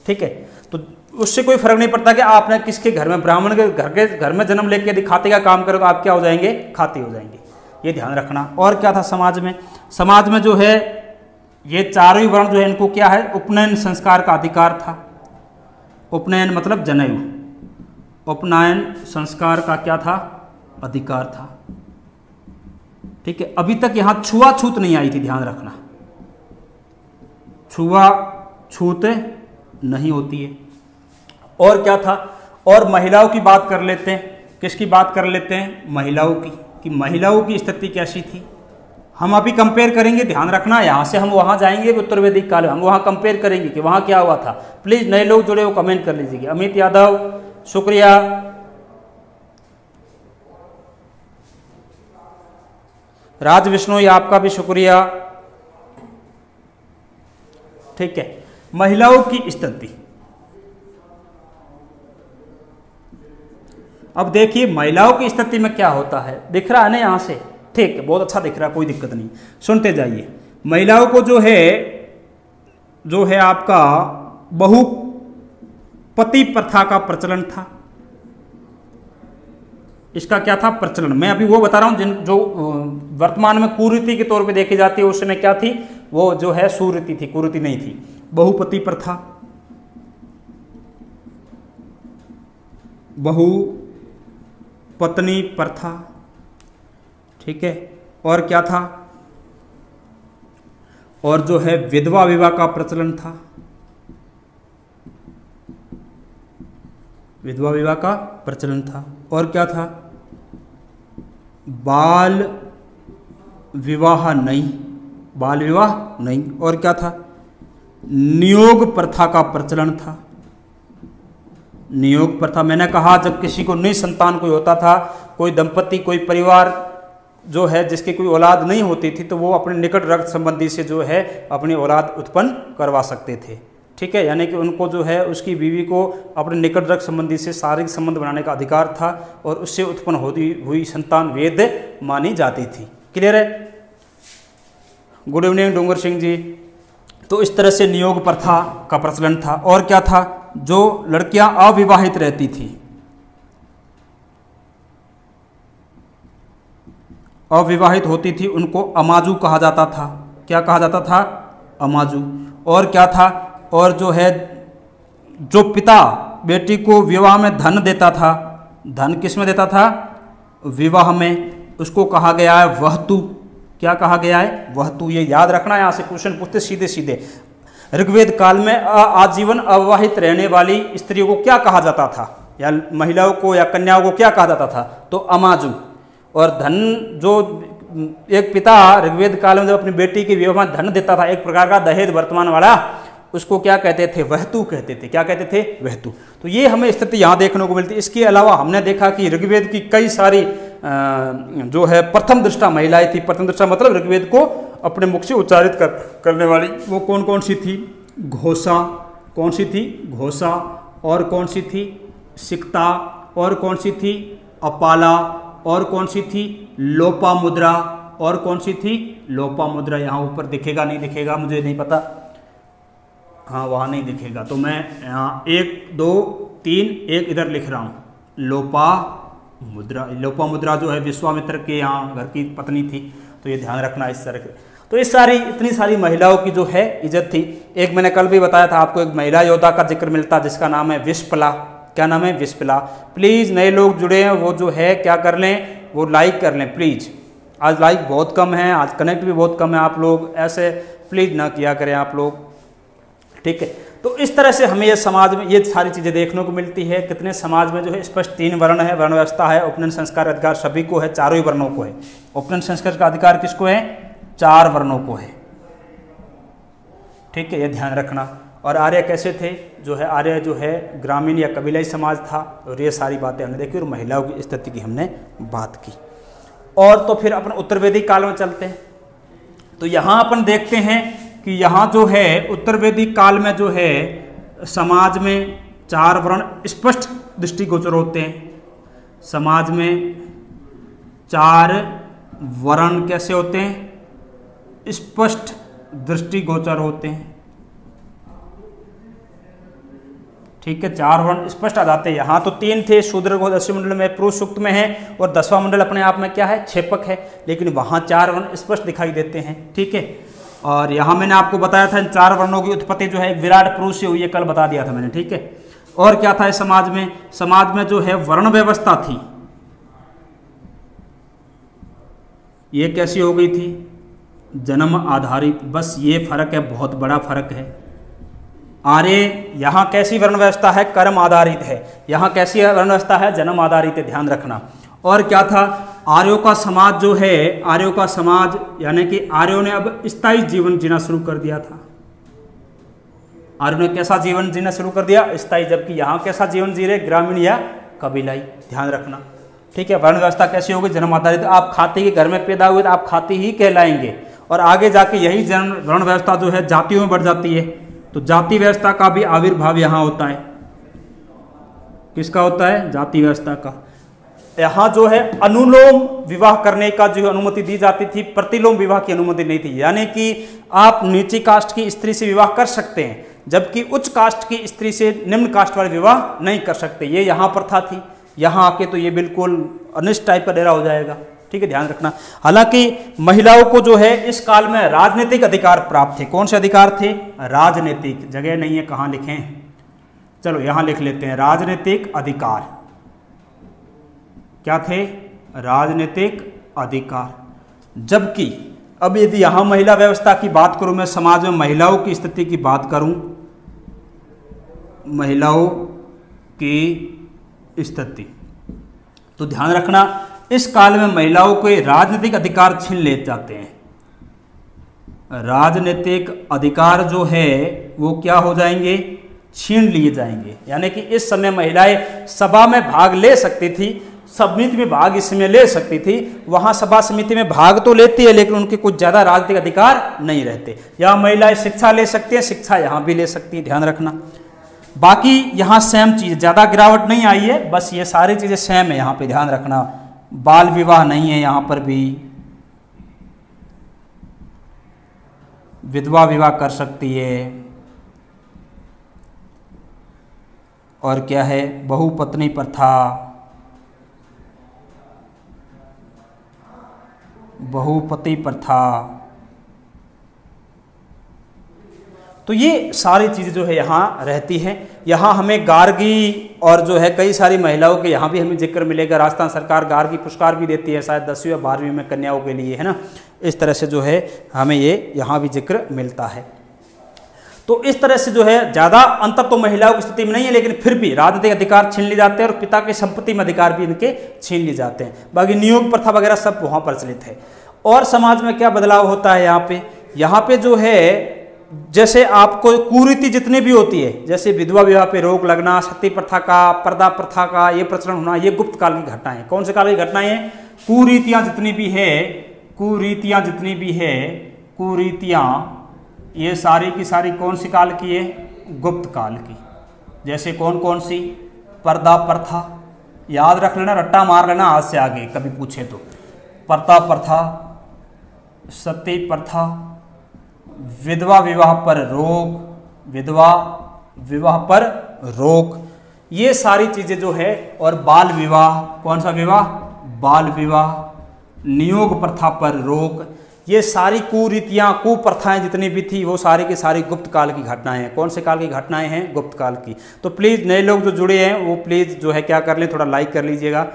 ठीक है। तो उससे कोई फर्क नहीं पड़ता कि आपने किसके घर में, ब्राह्मण के घर में जन्म लेके यदि खाते का काम करो तो आप क्या हो जाएंगे? खाती हो जाएंगे। ये ध्यान रखना। और क्या था समाज में? समाज में जो है ये चारों ही वर्ण जो है इनको क्या है, उपनयन संस्कार का अधिकार था। उपनयन मतलब जनेऊ, उपनयन संस्कार का क्या था, अधिकार था। ठीक है, अभी तक यहां छुआछूत नहीं आई थी, ध्यान रखना, छुआछूत नहीं होती है। और क्या था, और महिलाओं की बात कर लेते हैं। किसकी बात कर लेते हैं, महिलाओं की, कि महिलाओं की स्थिति कैसी थी। हम अभी कंपेयर करेंगे, ध्यान रखना, यहां से हम वहां जाएंगे उत्तर वैदिक काल में, हम वहां कंपेयर करेंगे कि वहां क्या हुआ था। प्लीज नए लोग जुड़े हो कमेंट कर लीजिए। अमित यादव शुक्रिया, राज विष्णु आपका भी शुक्रिया। ठीक है, महिलाओं की स्थिति। अब देखिए महिलाओं की स्थिति में क्या होता है, दिख रहा है ना यहां से, ठीक है, बहुत अच्छा दिख रहा है, कोई दिक्कत नहीं, सुनते जाइए। महिलाओं को जो है आपका बहुपति प्रथा का प्रचलन था। इसका क्या था, प्रचलन। मैं अभी वो बता रहा हूं जो वर्तमान में कुरीति के तौर पे देखी जाती है, उस समय क्या थी, वो जो है सुरीति थी, कुरीति नहीं थी। बहुपति प्रथा, बहुपत्नी प्रथा, ठीक है, और क्या था, और जो है विधवा विवाह का प्रचलन था, विधवा विवाह का प्रचलन था। और क्या था, बाल विवाह नहीं, बाल विवाह नहीं। और क्या था, नियोग प्रथा का प्रचलन था। नियोग प्रथा, मैंने कहा जब किसी को निसंतान कोई होता था, कोई दंपति, कोई परिवार जो है जिसकी कोई औलाद नहीं होती थी, तो वो अपने निकट रक्त संबंधी से जो है अपनी औलाद उत्पन्न करवा सकते थे। ठीक है, यानी कि उनको जो है उसकी बीवी को अपने निकट रक्त संबंधी से शारीरिक संबंध बनाने का अधिकार था, और उससे उत्पन्न होती हुई संतान वेद मानी जाती थी। क्लियर है? गुड इवनिंग डोंगर सिंह जी। तो इस तरह से नियोग प्रथा का प्रचलन था। और क्या था, जो लड़कियां अविवाहित रहती थी, अविवाहित होती थी, उनको अमाजू कहा जाता था। क्या कहा जाता था, अमाजू। और क्या था, और जो है जो पिता बेटी को विवाह में धन देता था, धन किस में देता था, विवाह में, उसको कहा गया है वहतु। क्या कहा गया है, वहतु। ये याद रखना, यहाँ से क्वेश्चन पूछते सीधे सीधे। ऋग्वेद काल में आजीवन अविवाहित रहने वाली स्त्रियों को क्या कहा जाता था, या महिलाओं को या कन्याओं को क्या कहा जाता था, तो अमाजू। और धन, जो एक पिता ऋग्वेद काल में जब अपनी बेटी के विवाह में धन देता था, एक प्रकार का दहेज वर्तमान वाला, उसको क्या कहते थे, वहतु कहते थे। क्या कहते थे, वहतु। तो ये हमें स्थिति यहाँ देखने को मिलती है। इसके अलावा हमने देखा कि ऋग्वेद की कई सारी जो है प्रथम दृष्टा महिलाएं थी। प्रथम दृष्टा मतलब ऋग्वेद को अपने मुख से उच्चारित करने वाली, वो कौन कौन सी थी, घोषा, कौन सी थी, घोषा, और कौन सी थी, सिक्ता, और कौन सी थी, अपाला, और कौन सी थी, लोपामुद्रा, और कौन सी थी, लोपामुद्रा। यहाँ ऊपर दिखेगा नहीं दिखेगा मुझे नहीं पता, हाँ वहाँ नहीं दिखेगा, तो मैं यहाँ 1 2 3 1 इधर लिख रहा हूँ, लोपामुद्रा। लोपामुद्रा जो है विश्वामित्र के यहाँ घर की पत्नी थी, तो ये ध्यान रखना इस तरह के। तो इस सारी इतनी सारी महिलाओं की जो है इज्जत थी। एक मैंने कल भी बताया था आपको, एक महिला योद्धा का जिक्र मिलता जिसका नाम है विस्पला। क्या नाम है, विस्पला। प्लीज़ नए लोग जुड़े हैं वो जो है क्या कर लें, वो लाइक कर लें प्लीज़। आज लाइक बहुत कम है, आज कनेक्ट भी बहुत कम है, आप लोग ऐसे प्लीज़ ना किया करें आप लोग, ठीक है। तो इस तरह से हमें ये समाज में ये सारी चीज़ें देखने को मिलती है। कितने समाज में जो है स्पष्ट 3 वर्ण है, वर्ण व्यवस्था है, उपनयन संस्कार अधिकार सभी को है, चारों ही वर्णों को है। उपनयन संस्कार का अधिकार किसको है, 4 वर्णों को है, ठीक है, ये ध्यान रखना। और आर्य कैसे थे, जो है आर्य जो है ग्रामीण या कबीलाई समाज था, और ये सारी बातें हमने देखी, और महिलाओं की स्थिति की हमने बात की। और तो फिर अपन उत्तर वैदिक काल में चलते हैं। तो यहाँ अपन देखते हैं कि यहाँ जो है उत्तर वैदिक काल में जो है समाज में 4 वर्ण स्पष्ट दृष्टिगोचर होते हैं। समाज में 4 वर्ण कैसे होते हैं, स्पष्ट दृष्टिगोचर होते हैं, ठीक है। 4 वर्ण स्पष्ट आ जाते हैं। यहाँ तो 3 थे, शूद्र को 10वें मंडल में पुरुष सूक्त में है, और 10वां मंडल अपने आप में क्या है, क्षेपक है, लेकिन वहाँ 4 वर्ण स्पष्ट दिखाई देते हैं, ठीक है। और यहाँ मैंने आपको बताया था इन 4 वर्णों की उत्पत्ति जो है विराट पुरुष से हुई है, कल बता दिया था मैंने, ठीक है। और क्या था इस समाज में? समाज में जो है वर्ण व्यवस्था थी, ये कैसी हो गई थी? जन्म आधारित। बस ये फर्क है, बहुत बड़ा फर्क है। आर्य यहाँ कैसी वर्ण व्यवस्था है? कर्म आधारित है। यहाँ कैसी वर्ण व्यवस्था है? जन्म आधारित है, ध्यान रखना। और क्या था? आर्यों का समाज जो है, आर्यों का समाज यानी कि आर्यों ने अब स्थायी जीवन जीना शुरू कर दिया था। आर्यों ने कैसा जीवन जीना शुरू कर दिया? स्थायी। जबकि यहाँ कैसा जीवन जी रहे? ग्रामीण या कबीलाई, ध्यान रखना, ठीक है। वर्ण व्यवस्था कैसी होगी? जन्म आधारित। आप खाती के घर में पैदा हुए तो आप खाती ही कहलाएंगे, और आगे जाके यही वर्ण व्यवस्था जो है जातियों में बढ़ जाती है। तो जाति व्यवस्था का भी आविर्भाव यहाँ होता है। किसका होता है? जाति व्यवस्था का। यहाँ जो है अनुलोम विवाह करने का जो अनुमति दी जाती थी, प्रतिलोम विवाह की अनुमति नहीं थी। यानी कि आप नीची कास्ट की स्त्री से विवाह कर सकते हैं, जबकि उच्च कास्ट की स्त्री से निम्न कास्ट वाले विवाह नहीं कर सकते। ये यहाँ प्रथा थी। यहाँ आके तो ये बिल्कुल अनिष्ट टाइप का डेरा हो जाएगा, ठीक है, ध्यान रखना। हालांकि महिलाओं को जो है इस काल में राजनीतिक अधिकार प्राप्त थे। कौन से अधिकार थे? राजनीतिक। जगह नहीं है, कहाँ लिखें? चलो यहाँ लिख लेते हैं। राजनीतिक अधिकार क्या थे? राजनीतिक अधिकार। जबकि अब यदि यहाँ महिला व्यवस्था की बात करूं, मैं समाज में महिलाओं की स्थिति की बात करूं, महिलाओं की स्थिति, तो ध्यान रखना इस काल में महिलाओं के राजनीतिक अधिकार छीन ले जाते हैं। राजनीतिक अधिकार जो है वो क्या हो जाएंगे? छीन लिए जाएंगे। यानी कि इस समय महिलाएं सभा में भाग ले सकती थी, समिति में भाग इसमें ले सकती थी। वहां सभा समिति में भाग तो लेती है, लेकिन उनके कुछ ज्यादा राजनीतिक अधिकार नहीं रहते। यहाँ महिलाएं शिक्षा ले सकती हैं, शिक्षा यहाँ भी ले सकती है, ध्यान रखना। बाकी यहाँ सेम चीज, ज्यादा गिरावट नहीं आई है, बस ये सारी चीजें सेम है यहाँ पे, ध्यान रखना। बाल विवाह नहीं है यहाँ पर भी, विधवा विवाह कर सकती है। और क्या है? बहुपत्नी प्रथा, बहुपति प्रथा। तो ये सारी चीज़ें जो है यहाँ रहती हैं। यहाँ हमें गार्गी और जो है कई सारी महिलाओं के यहाँ भी हमें जिक्र मिलेगा। राजस्थान सरकार गार्गी पुरस्कार भी देती है, शायद 10वीं या 12वीं में कन्याओं के लिए, है ना। इस तरह से जो है हमें ये यहाँ भी जिक्र मिलता है। तो इस तरह से जो है ज़्यादा अंतर तो महिलाओं की स्थिति में नहीं है, लेकिन फिर भी राजनीतिक अधिकार छीन लिए जाते हैं और पिता की संपत्ति में अधिकार भी इनके छीन लिए जाते हैं। बाकी नियोग प्रथा वगैरह सब वहाँ प्रचलित है। और समाज में क्या बदलाव होता है यहाँ पे जो है, जैसे आपको कुरीति जितनी भी होती है, जैसे विधवा विवाह पे रोक लगना, सती प्रथा का, पर्दा प्रथा का ये प्रचलन होना, ये गुप्त काल की घटनाएं हैं। कौन से काल की घटनाएं हैं? कुरीतियां जितनी भी है, कुरीतियां जितनी भी है, कुरीतियां ये सारी की सारी कौन सी काल की है? गुप्त काल की। जैसे कौन कौन सी? पर्दा प्रथा, याद रख लेना, रट्टा मार लेना आज से आगे कभी पूछे तो। पर्दा प्रथा, सती प्रथा, विधवा विवाह पर रोक, विधवा विवाह पर रोक, ये सारी चीजें जो है। और बाल विवाह, कौन सा विवाह? बाल विवाह, नियोग प्रथा पर रोक, ये सारी कुरीतियां, कुप्रथाएं जितनी भी थी वो सारी की सारी गुप्त काल की घटनाएं हैं। कौन से काल की घटनाएं हैं? गुप्त काल की। तो प्लीज़ नए लोग जो जुड़े हैं वो प्लीज़ जो है क्या कर लें, थोड़ा लाइक कर लीजिएगा।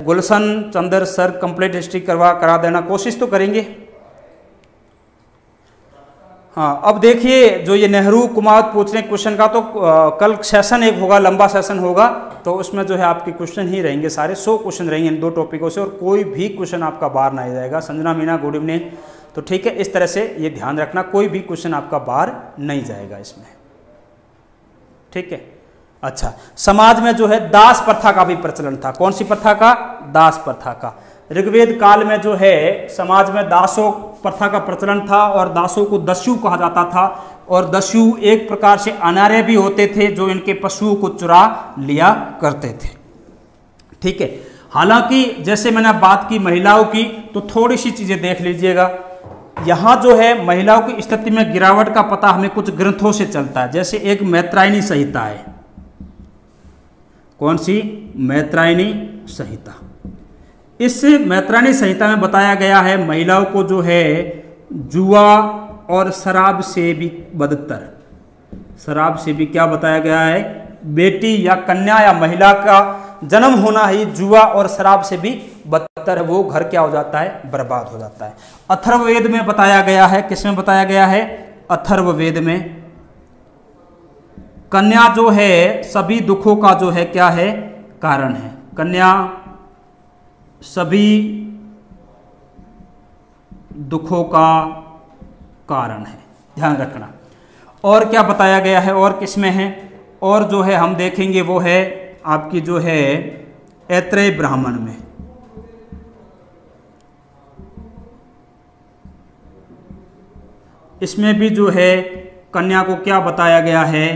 गुलशन चंदर सर कंप्लीट हिस्ट्री करा देना, कोशिश तो करेंगे। हाँ, अब देखिए जो ये नेहरू कुमार पूछ रहे हैं क्वेश्चन का, तो कल सेशन एक होगा, लंबा सेशन होगा, तो उसमें जो है आपके क्वेश्चन ही रहेंगे सारे, 100 क्वेश्चन रहेंगे इन 2 टॉपिकों से, और कोई भी क्वेश्चन आपका बाहर नहीं जाएगा। Sanjana Meena good evening. तो ठीक है, इस तरह से ये ध्यान रखना, कोई भी क्वेश्चन आपका बाहर नहीं जाएगा इसमें, ठीक है। अच्छा, समाज में जो है दास प्रथा का भी प्रचलन था। कौन सी प्रथा का? दास प्रथा का। ऋग्वेद काल में जो है समाज में दासों प्रथा का प्रचलन था, और दासों को दस्यु कहा जाता था। और दस्यु एक प्रकार से अनार्य भी होते थे जो इनके पशुओं को चुरा लिया करते थे, ठीक है। हालांकि जैसे मैंने बात की महिलाओं की, तो थोड़ी सी चीजें देख लीजिएगा। यहाँ जो है महिलाओं की स्थिति में गिरावट का पता हमें कुछ ग्रंथों से चलता है। जैसे एक मैत्रायणी संहिता है। कौन सी? मैत्रायणी संहिता। इस मैत्रायणी संहिता में बताया गया है महिलाओं को जो है जुआ और शराब से भी बदतर, शराब से भी क्या बताया गया है, बेटी या कन्या या महिला का जन्म होना ही जुआ और शराब से भी बदतर है, वो घर क्या हो जाता है, बर्बाद हो जाता है। अथर्ववेद में बताया गया है, किसमें बताया गया है, अथर्ववेद में, कन्या जो है सभी दुखों का जो है क्या है, कारण है। कन्या सभी दुखों का कारण है, ध्यान रखना। और क्या बताया गया है, और किसमें है, और जो है हम देखेंगे वो है आपकी जो है ऐत्रेय ब्राह्मण में। इसमें भी जो है कन्या को क्या बताया गया है,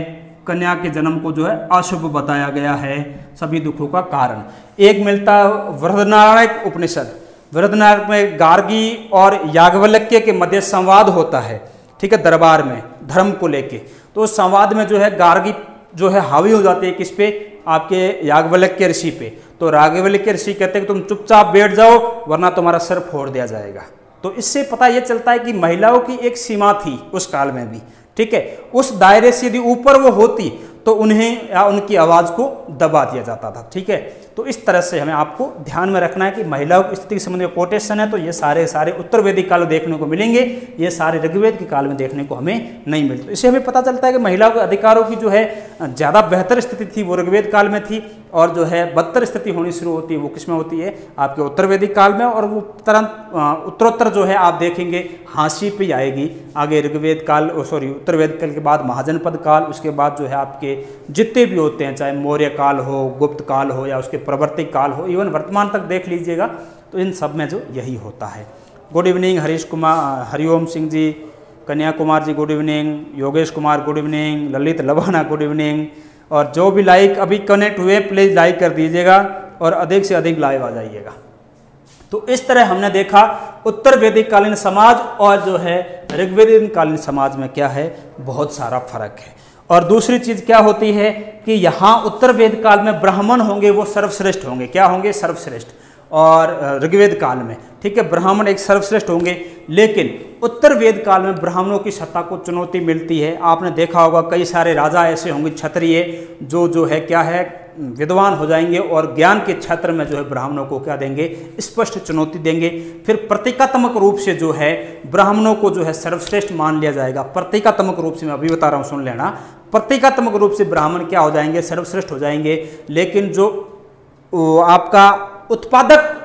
कन्या के जन्म को जो है अशुभ बताया गया है, सभी दुखों का कारण। एक मिलता बृहदारण्यक उपनिषद, बृहदारण्यक में गार्गी और याज्ञवल्क्य के मध्य संवाद होता है, ठीक है, दरबार में धर्म को लेके। तो उस संवाद में जो है गार्गी जो है हावी हो जाती है किस पे, आपके याज्ञवल्क्य ऋषि पे। तो याज्ञवल्क्य ऋषि कहते हैं कि तुम चुपचाप बैठ जाओ वरना तुम्हारा सिर फोड़ दिया जाएगा। तो इससे पता ये चलता है कि महिलाओं की एक सीमा थी उस काल में भी, ठीक है, उस दायरे से यदि ऊपर वो होती तो उन्हें या उनकी आवाज़ को दबा दिया जाता था, ठीक है। तो इस तरह से हमें आपको ध्यान में रखना है कि महिलाओं की स्थिति के संबंध में कोटेशन है तो ये सारे उत्तर वैदिक काल में देखने को मिलेंगे, ये सारे ऋग्वेद के काल में देखने को हमें नहीं मिलते। इससे हमें पता चलता है कि महिलाओं के अधिकारों की जो है ज़्यादा बेहतर स्थिति थी वो ऋग्वेद काल में थी, और जो है बदतर स्थिति होनी शुरू होती है वो किसमें होती है, आपके उत्तर वैदिक काल में। और वो उत्तरोत्तर जो है आप देखेंगे हाँसी पे आएगी आगे ऋग्वेद काल, सॉरी उत्तर वैदिक काल के बाद महाजनपद काल, उसके बाद जो है आपके जितने भी होते हैं चाहे मौर्य काल हो, गुप्त काल हो या उसके प्रवर्ती काल हो, इवन वर्तमान तक देख लीजिएगा तो इन सब में जो यही होता है। Good evening Harish Kumar, Hariom Singh ji, Kanya Kumar ji good evening, Yogesh Kumar good evening, Lalit Lavana good evening. और जो भी लाइक अभी कनेक्ट हुए प्लीज़ लाइक कर दीजिएगा और अधिक से अधिक लाइव आ जाइएगा। तो इस तरह हमने देखा उत्तर वैदिक कालीन समाज और जो है ऋग्वेदिक कालीन समाज में क्या है, बहुत सारा फर्क है। और दूसरी चीज़ क्या होती है कि यहाँ उत्तर वेद काल में ब्राह्मण होंगे वो सर्वश्रेष्ठ होंगे, क्या होंगे, सर्वश्रेष्ठ। और ऋग्वेद काल में, ठीक है, ब्राह्मण एक सर्वश्रेष्ठ होंगे। लेकिन उत्तर वेद काल में ब्राह्मणों की सत्ता को चुनौती मिलती है। आपने देखा होगा कई सारे राजा ऐसे होंगे क्षत्रिय जो है क्या है, विद्वान हो जाएंगे और ज्ञान के क्षेत्र में जो है ब्राह्मणों को क्या देंगे, स्पष्ट चुनौती देंगे। फिर प्रतीकात्मक रूप से जो है ब्राह्मणों को जो है सर्वश्रेष्ठ मान लिया जाएगा। प्रतीकात्मक रूप से मैं अभी बता रहा हूँ, सुन लेना। प्रतीकात्मक रूप से ब्राह्मण क्या हो जाएंगे, सर्वश्रेष्ठ हो जाएंगे। लेकिन जो आपका उत्पादक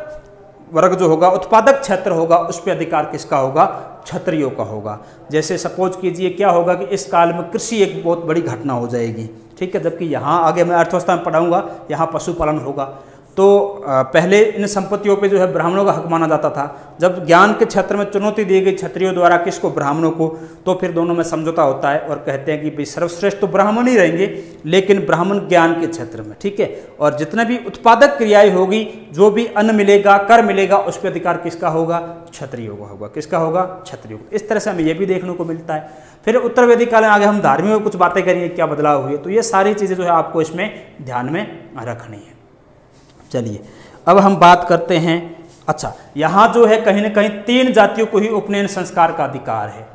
वर्ग जो होगा, उत्पादक क्षेत्र होगा, उस पर अधिकार किसका होगा, क्षत्रियों का होगा। जैसे सपोज कीजिए क्या होगा कि इस काल में कृषि एक बहुत बड़ी घटना हो जाएगी, ठीक है, जबकि यहाँ आगे मैं अर्थव्यवस्था में पढ़ाऊंगा, यहाँ पशुपालन होगा। तो पहले इन संपत्तियों पे जो है ब्राह्मणों का हक माना जाता था। जब ज्ञान के क्षेत्र में चुनौती दी गई क्षत्रियों द्वारा किसको, ब्राह्मणों को, तो फिर दोनों में समझौता होता है और कहते हैं कि भाई सर्वश्रेष्ठ तो ब्राह्मण ही रहेंगे, लेकिन ब्राह्मण ज्ञान के क्षेत्र में, ठीक है। और जितने भी उत्पादक क्रियाएं होगी, जो भी अन्न मिलेगा, कर मिलेगा, उस पर अधिकार किसका होगा, क्षत्रियों का होगा। किसका होगा, क्षत्रियों का। इस तरह से हमें यह भी देखने को मिलता है। फिर उत्तर वैदिक काल में आगे हम धार्मिक में कुछ बातें करेंगे, क्या बदलाव हुए, तो ये सारी चीज़ें जो है आपको इसमें ध्यान में रखनी है। चलिए अब हम बात करते हैं। अच्छा, यहाँ जो है कहीं ना कहीं 3 जातियों को ही उपनयन संस्कार का अधिकार है।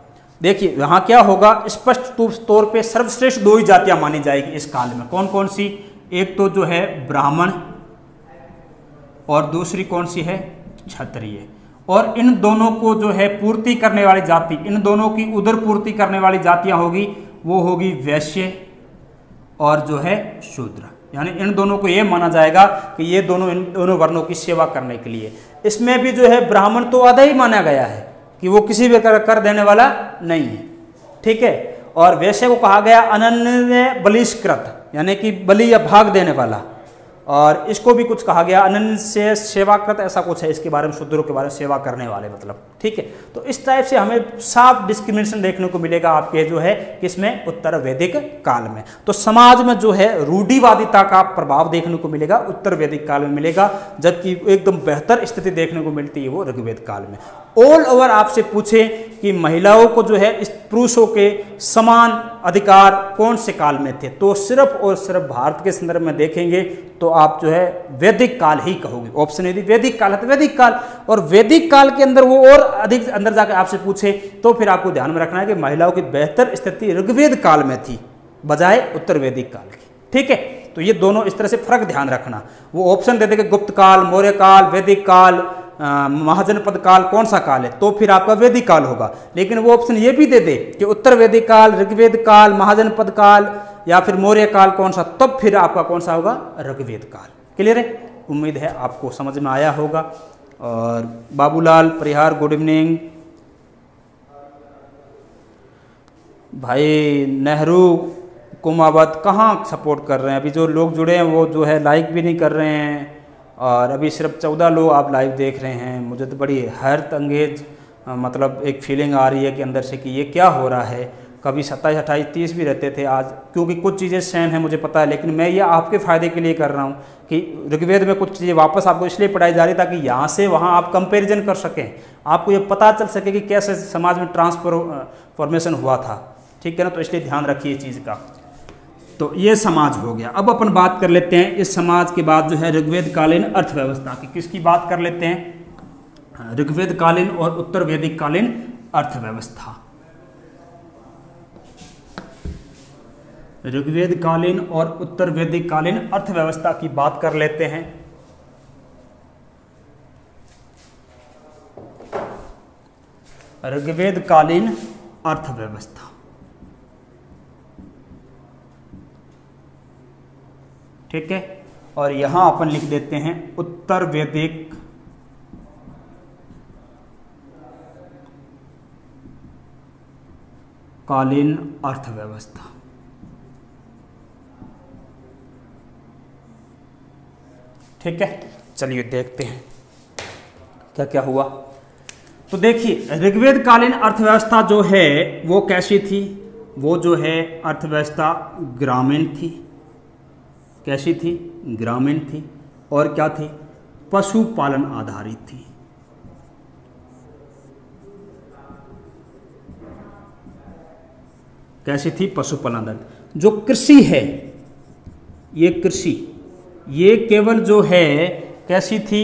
देखिए यहाँ क्या होगा, स्पष्ट तौर पे सर्वश्रेष्ठ 2 ही जातियां मानी जाएगी इस काल में। कौन कौन सी, एक तो जो है ब्राह्मण और दूसरी कौन सी है, क्षत्रिय। और इन दोनों को जो है पूर्ति करने वाली जाति, इन दोनों की उदर पूर्ति करने वाली जातियां होगी, वो होगी वैश्य और जो है शूद्र। यानी इन दोनों को ये माना जाएगा कि ये दोनों इन दोनों वर्णों की सेवा करने के लिए। इसमें भी जो है ब्राह्मण तो आधा ही माना गया है कि वो किसी भी कर देने वाला नहीं है, ठीक है। और वैश्य को कहा गया अनन्य बलिष्कृत, यानी कि बलि या भाग देने वाला। और इसको भी कुछ कहा गया अनन्य से सेवाकृत, ऐसा कुछ है इसके बारे में, शूद्रों के बारे में, सेवा करने वाले मतलब, ठीक है। तो इस टाइप से हमें साफ डिस्क्रिमिनेशन देखने को मिलेगा आपके जो है किसमें, उत्तर वैदिक काल में। तो समाज में जो है रूढ़िवादिता का प्रभाव देखने को मिलेगा उत्तर वैदिक काल में मिलेगा, जबकि एकदम बेहतर स्थिति देखने को मिलती है वो ऋग्वेद काल में। ऑल ओवर आपसे पूछे कि महिलाओं को जो है इस पुरुषों के समान अधिकार कौन से काल में थे, तो सिर्फ और सिर्फ भारत के संदर्भ में देखेंगे तो आप जो है वैदिक काल ही कहोगे। ऑप्शन यदि वैदिक काल है तो वैदिक काल, और वैदिक काल के अंदर वो और अधिक अंदर जाकर आपसे पूछे तो फिर आपको ध्यान में रखना है कि महिलाओं की बेहतर स्थिति ऋग्वेद काल में थी बजाय उत्तर वैदिक काल की। ठीक है, तो ये दोनों इस तरह से फर्क ध्यान रखना। वो ऑप्शन देते कि गुप्त काल, मौर्य काल, वैदिक काल, महाजनपद काल कौन सा काल है, तो फिर आपका वैदिक काल होगा। लेकिन वो ऑप्शन ये भी दे दे कि उत्तर वैदिक काल, ऋग्वेद काल, महाजनपद काल या फिर मौर्य काल कौन सा, तब फिर आपका कौन सा होगा, ऋग्वेद काल। क्लियर है? उम्मीद है आपको समझ में आया होगा। और बाबूलाल परिहार, गुड इवनिंग। भाई नेहरू कुमावत कहाँ सपोर्ट कर रहे हैं? अभी जो लोग जुड़े हैं वो जो है लाइक भी नहीं कर रहे हैं, और अभी सिर्फ 14 लोग आप लाइव देख रहे हैं। मुझे तो बड़ी हैरत अंगेज मतलब एक फीलिंग आ रही है कि अंदर से कि ये क्या हो रहा है। कभी 27, 28, 30 भी रहते थे आज, क्योंकि कुछ चीज़ें सेम हैं मुझे पता है, लेकिन मैं ये आपके फ़ायदे के लिए कर रहा हूँ कि ऋग्वेद में कुछ चीज़ें वापस आपको इसलिए पढ़ाई जा रही है ताकि यहाँ से वहाँ आप कंपैरिजन कर सकें, आपको ये पता चल सके कि कैसे समाज में ट्रांसफॉर्मेशन हुआ था। ठीक है ना? तो इसलिए ध्यान रखिए इस चीज़ का। तो ये समाज हो गया। अब अपन बात कर लेते हैं इस समाज के बाद जो है ऋग्वेद कालीन अर्थव्यवस्था की। किसकी बात कर लेते हैं? ऋग्वेद कालीन और उत्तर वैदिक कालीन अर्थव्यवस्था। ऋग्वेद कालीन और उत्तर वैदिक कालीन अर्थव्यवस्था की बात कर लेते हैं। ऋग्वेद कालीन अर्थव्यवस्था। ठीक है, और यहां अपन लिख देते हैं उत्तर वैदिक कालीन अर्थव्यवस्था। ठीक है, चलिए देखते हैं क्या क्या हुआ। तो देखिए ऋग्वेद कालीन अर्थव्यवस्था जो है वो कैसी थी? वो जो है अर्थव्यवस्था ग्रामीण थी। कैसी थी? ग्रामीण थी। और क्या थी? पशुपालन आधारित थी। कैसी थी? पशुपालन आधारित। जो कृषि है, ये कृषि, ये केवल जो है कैसी थी?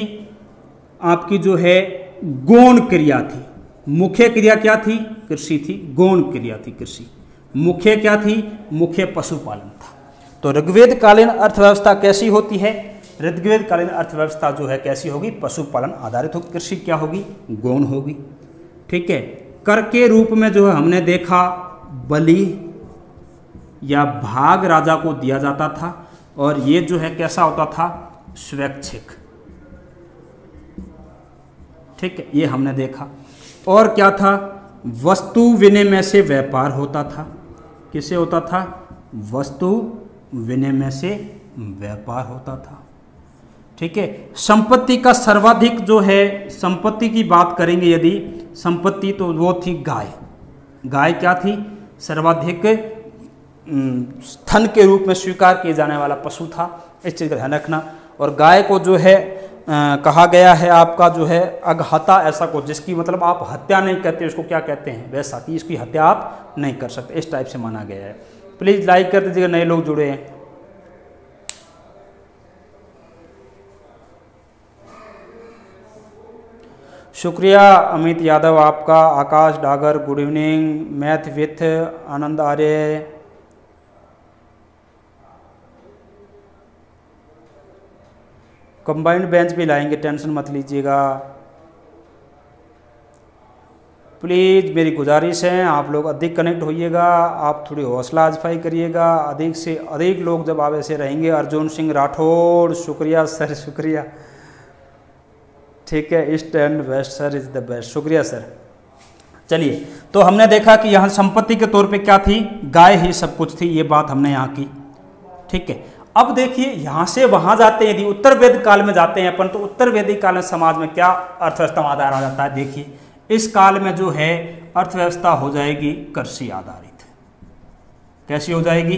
आपकी जो है गौण क्रिया थी। मुख्य क्रिया क्या थी? कृषि थी। गौण क्रिया थी कृषि। मुख्य क्या थी? मुख्य पशुपालन था। तो ऋग्वेद कालीन अर्थव्यवस्था कैसी होती है? ऋग्वेद कालीन अर्थव्यवस्था जो है कैसी होगी? पशुपालन आधारित होगी। कृषि क्या होगी? गौण होगी। ठीक है, कर के रूप में जो है हमने देखा बलि या भाग राजा को दिया जाता था, और ये जो है कैसा होता था? स्वैच्छिक। ठीक है, ये हमने देखा। और क्या था? वस्तु विनिमय से व्यापार होता था। किससे होता था? वस्तु विनिमय से व्यापार होता था। ठीक है, संपत्ति का सर्वाधिक जो है, संपत्ति की बात करेंगे यदि संपत्ति, तो वो थी गाय। गाय क्या थी? सर्वाधिक धन के रूप में स्वीकार किए जाने वाला पशु था। इस चीज़ का ध्यान रखना। और गाय को जो है कहा गया है आपका जो है अघाता, ऐसा को जिसकी मतलब आप हत्या नहीं करते, उसको क्या कहते हैं? वैसा कि इसकी हत्या आप नहीं कर सकते, इस टाइप से माना गया है। प्लीज़ लाइक कर दीजिएगा, नए लोग जुड़े हैं। शुक्रिया अमित यादव आपका। Akash Dagar good evening. Math with Anand Arya. Combined bench भी लाएंगे, टेंशन मत लीजिएगा। प्लीज़ मेरी गुजारिश है आप लोग अधिक कनेक्ट होइएगा, आप थोड़ी हौसला अजमाई करिएगा। अधिक से अधिक लोग जब आप ऐसे रहेंगे। अर्जुन सिंह राठौड़, शुक्रिया सर, शुक्रिया। ठीक है, east and west sir is the best, शुक्रिया सर। चलिए, तो हमने देखा कि यहाँ संपत्ति के तौर पे क्या थी? गाय ही सब कुछ थी, ये बात हमने यहाँ की। ठीक है, अब देखिए यहाँ से वहाँ जाते हैं, यदि उत्तर वैदिक काल में जाते हैं अपन, तो उत्तर वैदिक काल में समाज में क्या अर्थव्यवस्था आधार आ जाता है? देखिए इस काल में जो है अर्थव्यवस्था हो जाएगी कृषि आधारित। कैसी हो जाएगी?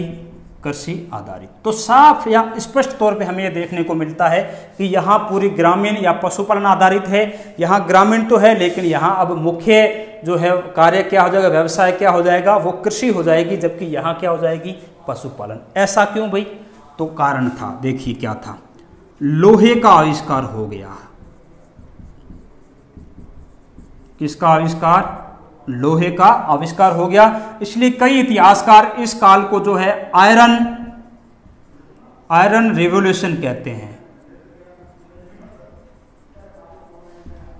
कृषि आधारित। तो साफ या स्पष्ट तौर पे हमें यह देखने को मिलता है कि यहाँ पूरी ग्रामीण या पशुपालन आधारित है। यहाँ ग्रामीण तो है, लेकिन यहाँ अब मुख्य जो है कार्य क्या हो जाएगा? व्यवसाय क्या हो जाएगा? वो कृषि हो जाएगी, जबकि यहाँ क्या हो जाएगी? पशुपालन। ऐसा क्यों भाई? तो कारण था, देखिए क्या था? लोहे का आविष्कार हो गया। किसका आविष्कार? लोहे का आविष्कार हो गया। इसलिए कई इतिहासकार इस काल को जो है आयरन रिवॉल्यूशन कहते हैं।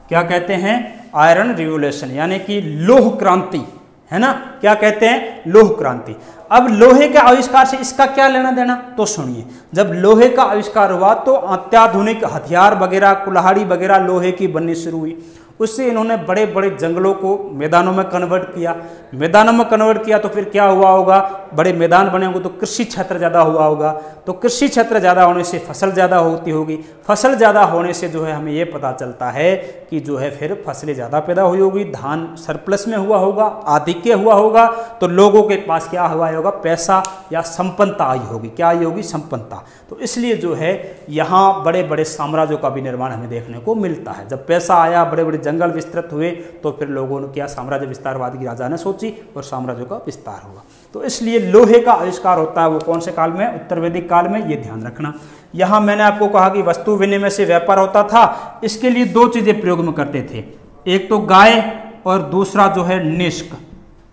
क्या कहते हैं? आयरन रिवॉल्यूशन, यानी कि लौह क्रांति, है ना? क्या कहते हैं? लौह क्रांति। अब लोहे के आविष्कार से इसका क्या लेना देना? तो सुनिए, जब लोहे का आविष्कार हुआ तो अत्याधुनिक हथियार वगैरह, कुल्हाड़ी वगैरह लोहे की बननी शुरू हुई। उससे इन्होंने बड़े बड़े जंगलों को मैदानों में कन्वर्ट किया। मैदानों में कन्वर्ट किया तो फिर क्या हुआ होगा? बड़े मैदान बने होंगे तो कृषि क्षेत्र ज़्यादा हुआ होगा। तो कृषि क्षेत्र ज़्यादा होने से फसल ज़्यादा होती होगी। फसल ज़्यादा होने से जो है हमें ये पता चलता है कि जो है फिर फसलें ज़्यादा पैदा हुई होगी, धान सरप्लस में हुआ होगा, आधिक्य हुआ होगा। तो लोगों के पास क्या हुआ होगा? पैसा या संपन्नता आई होगी। क्या आई होगी? संपन्नता। तो इसलिए जो है यहाँ बड़े बड़े साम्राज्यों का भी निर्माण हमें देखने को मिलता है। जब पैसा आया, बड़े बड़े जंगल विस्तृत हुए, तो फिर लोगों ने क्या? साम्राज्य विस्तारवाद की राजा ने सोची और साम्राज्यों का विस्तार हुआ। तो इसलिए लोहे का आविष्कार होता है वो कौन से काल में? उत्तर वैदिक काल में। ये ध्यान रखना। यहाँ मैंने आपको कहा कि वस्तु विनिमय से व्यापार होता था। इसके लिए दो चीजें प्रयोग में करते थे, एक तो गाय और दूसरा जो है निष्क।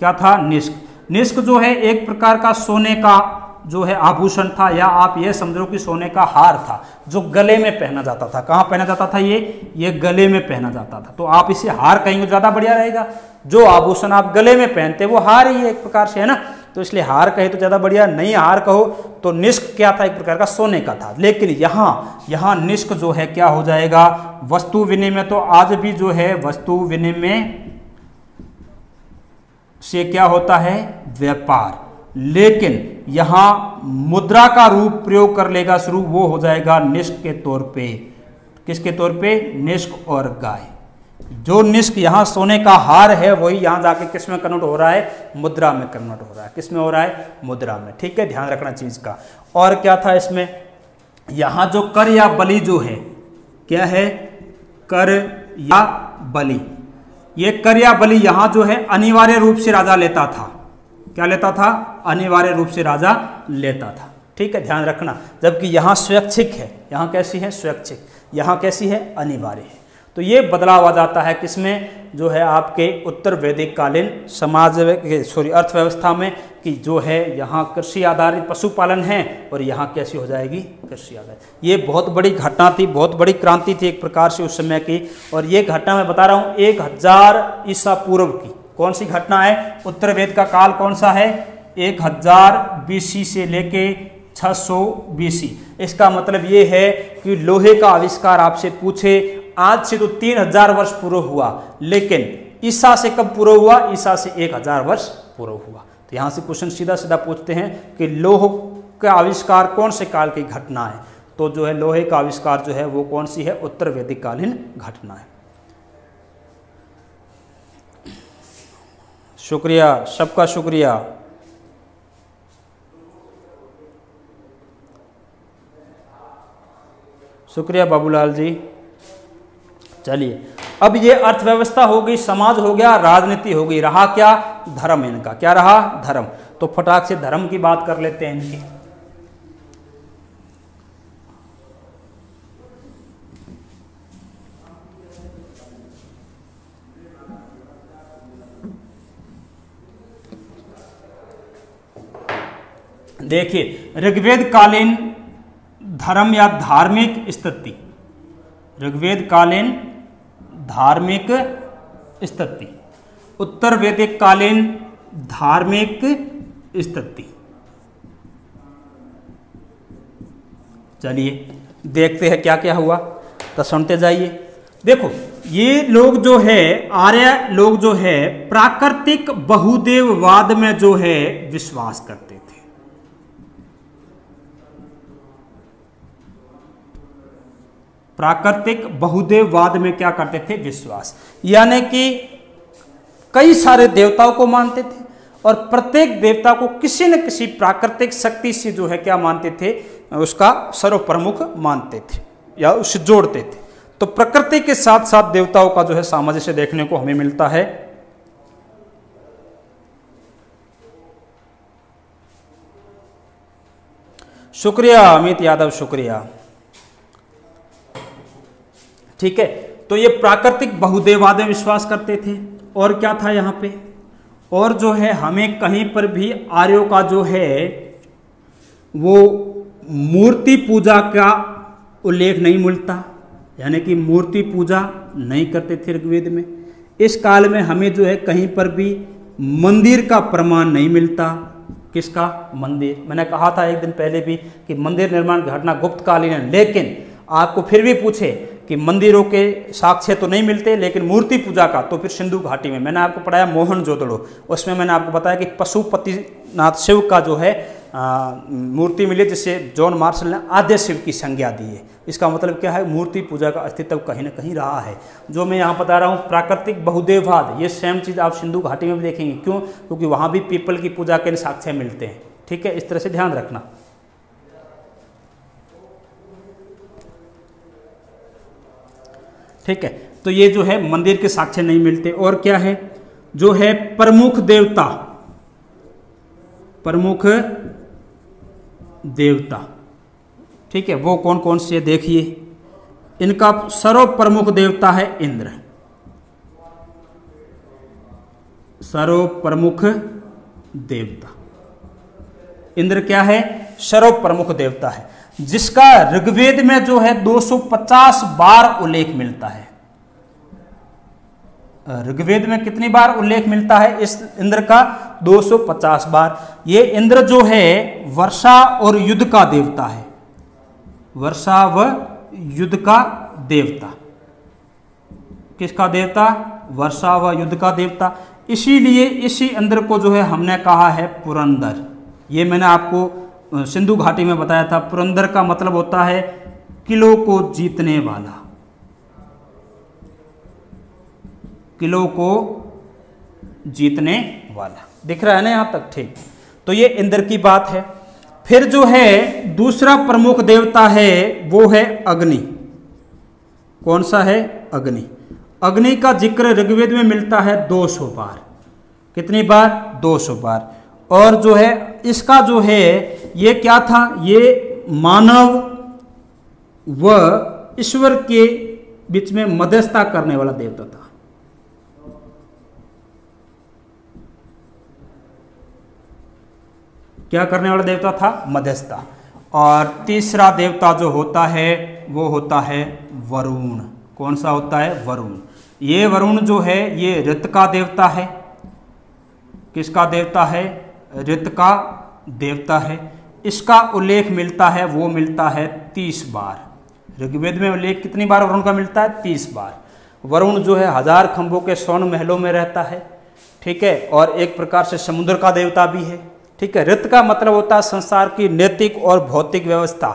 क्या था? निष्क। निष्क जो है एक प्रकार का सोने का जो है आभूषण था, या आप ये समझो कि सोने का हार था जो गले में पहना जाता था। कहाँ पहना जाता था? ये गले में पहना जाता था। तो आप इसे हार कहेंगे ज़्यादा बढ़िया रहेगा। जो आभूषण आप गले में पहनते वो हार ही है एक प्रकार से, है ना? तो इसलिए हार कहे तो ज़्यादा बढ़िया, नहीं हार कहो तो निष्क क्या था? एक प्रकार का सोने का था। लेकिन यहाँ निष्क जो है क्या हो जाएगा? वस्तु विनिमय। तो आज भी जो है वस्तु विनिमय से क्या होता है? व्यापार। लेकिन यहां मुद्रा का रूप प्रयोग कर लेगा शुरू, वो हो जाएगा निष्क के तौर पे। किसके तौर पे? निष्क और गाय। जो निष्क यहां सोने का हार है वही यहां जाके किस में कन्वर्ट हो रहा है? मुद्रा में कन्वर्ट हो रहा है। किस में हो रहा है? मुद्रा में। ठीक है, ध्यान रखना चीज का। और क्या था इसमें? यहां जो कर या बलि जो है, क्या है? कर या बलि। ये कर या बलि यहां जो है अनिवार्य रूप से राजा लेता था। क्या लेता था? अनिवार्य रूप से राजा लेता था। ठीक है, ध्यान रखना। जबकि यहाँ स्वैच्छिक है। यहाँ कैसी है? स्वैच्छिक। यहाँ कैसी है? अनिवार्य है। तो ये बदलाव आ जाता है किसमें? जो है आपके उत्तर वैदिक कालीन अर्थव्यवस्था में, कि जो है यहाँ कृषि आधारित पशुपालन है और यहाँ कैसी हो जाएगी? कृषि आधारित। ये बहुत बड़ी घटना थी, बहुत बड़ी क्रांति थी एक प्रकार से उस समय की। और ये घटना मैं बता रहा हूँ 1000 ईसा पूर्व की। कौन सी घटना है? उत्तर वेद का काल कौन सा है? 1000 BC से लेके 600 BC। इसका मतलब ये है कि लोहे का आविष्कार आपसे पूछे आज से तो 3000 वर्ष पूर्व हुआ, लेकिन ईसा से कब पूर्व हुआ? ईसा से 1000 वर्ष पूर्व हुआ। तो यहाँ से क्वेश्चन सीधा सीधा पूछते हैं कि लोह का आविष्कार कौन से काल की घटना है? तो जो है लोहे का आविष्कार जो है वो कौन सी है? उत्तर वैदिक कालीन घटना है। शुक्रिया, सबका शुक्रिया। शुक्रिया बाबूलाल जी। चलिए, अब ये अर्थव्यवस्था हो गई, समाज हो गया, राजनीति हो गई, रहा क्या? धर्म। इनका क्या रहा? धर्म। तो फटाक से धर्म की बात कर लेते हैं इनकी। देखिए, ऋग्वेद कालीन धर्म या धार्मिक स्थिति। ऋग्वेद कालीन धार्मिक स्थिति, उत्तर वैदिक कालीन धार्मिक स्थिति। चलिए देखते हैं क्या क्या हुआ, तो सुनते जाइए। देखो, ये लोग जो है आर्य लोग जो है प्राकृतिक बहुदेववाद में जो है विश्वास करते थे। प्राकृतिक बहुदेववाद में क्या करते थे? विश्वास। यानी कि कई सारे देवताओं को मानते थे और प्रत्येक देवता को किसी न किसी प्राकृतिक शक्ति से जो है क्या मानते थे? उसका सर्वप्रमुख मानते थे या उससे जोड़ते थे। तो प्रकृति के साथ साथ देवताओं का जो है सामंजस्य देखने को हमें मिलता है। शुक्रिया अमित यादव, शुक्रिया। ठीक है, तो ये प्राकृतिक बहुदेववाद में विश्वास करते थे। और क्या था यहाँ पे, और जो है हमें कहीं पर भी आर्यों का जो है वो मूर्ति पूजा का उल्लेख नहीं मिलता, यानी कि मूर्ति पूजा नहीं करते थे ऋग्वेद में। इस काल में हमें जो है कहीं पर भी मंदिर का प्रमाण नहीं मिलता। किसका? मंदिर। मैंने कहा था एक दिन पहले भी कि मंदिर निर्माण की घटना गुप्त कालीन है, लेकिन आपको फिर भी पूछे कि मंदिरों के साक्ष्य तो नहीं मिलते, लेकिन मूर्ति पूजा का तो फिर सिंधु घाटी में। मैंने आपको पढ़ाया मोहनजोदड़ो, उसमें मैंने आपको बताया कि पशुपतिनाथ शिव का जो है मूर्ति मिली, जिससे जॉन मार्शल ने आद्य शिव की संज्ञा दी है। इसका मतलब क्या है, मूर्ति पूजा का अस्तित्व कहीं ना कहीं रहा है। जो मैं यहाँ बता रहा हूँ प्राकृतिक बहुदेववाद, ये सेम चीज़ आप सिंधु घाटी में भी देखेंगे। क्यों? क्योंकि वहाँ भी पीपल की पूजा के साक्ष्य मिलते हैं। ठीक है, इस तरह से ध्यान रखना। ठीक है, तो ये जो है मंदिर के साक्ष्य नहीं मिलते। और क्या है, जो है प्रमुख देवता, प्रमुख देवता, ठीक है, वो कौन कौन से देखिए। इनका सर्व प्रमुख देवता है इंद्र, सर्व प्रमुख देवता इंद्र क्या है, सर्व प्रमुख देवता है, जिसका ऋग्वेद में जो है 250 बार उल्लेख मिलता है। ऋग्वेद में कितनी बार उल्लेख मिलता है इस इंद्र का? 250 बार। ये इंद्र जो है वर्षा और युद्ध का देवता है, वर्षा व युद्ध का देवता। किसका देवता? वर्षा व युद्ध का देवता। इसीलिए इसी इंद्र को जो है हमने कहा है पुरंदर। ये मैंने आपको सिंधु घाटी में बताया था। पुरंदर का मतलब होता है किलों को जीतने वाला, किलों को जीतने वाला। दिख रहा है ना यहाँ तक? ठीक। तो ये इंद्र की बात है। फिर जो है दूसरा प्रमुख देवता है वो है अग्नि। कौन सा है? अग्नि। अग्नि का जिक्र ऋग्वेद में मिलता है 200 बार। कितनी बार? 200 बार। और जो है इसका जो है ये क्या था, ये मानव व ईश्वर के बीच में मध्यस्थता करने वाला देवता था। क्या करने वाला देवता था? मध्यस्थता। और तीसरा देवता जो होता है वो होता है वरुण। कौन सा होता है? वरुण। ये वरुण जो है ये ऋत का देवता है। किसका देवता है? ऋत का देवता है। इसका उल्लेख मिलता है, वो मिलता है 30 बार। ऋग्वेद में उल्लेख कितनी बार वरुण का मिलता है? 30 बार। वरुण जो है 1000 खंभों के स्वर्ण महलों में रहता है। ठीक है, और एक प्रकार से समुद्र का देवता भी है। ठीक है, ऋत का मतलब होता है संसार की नैतिक और भौतिक व्यवस्था।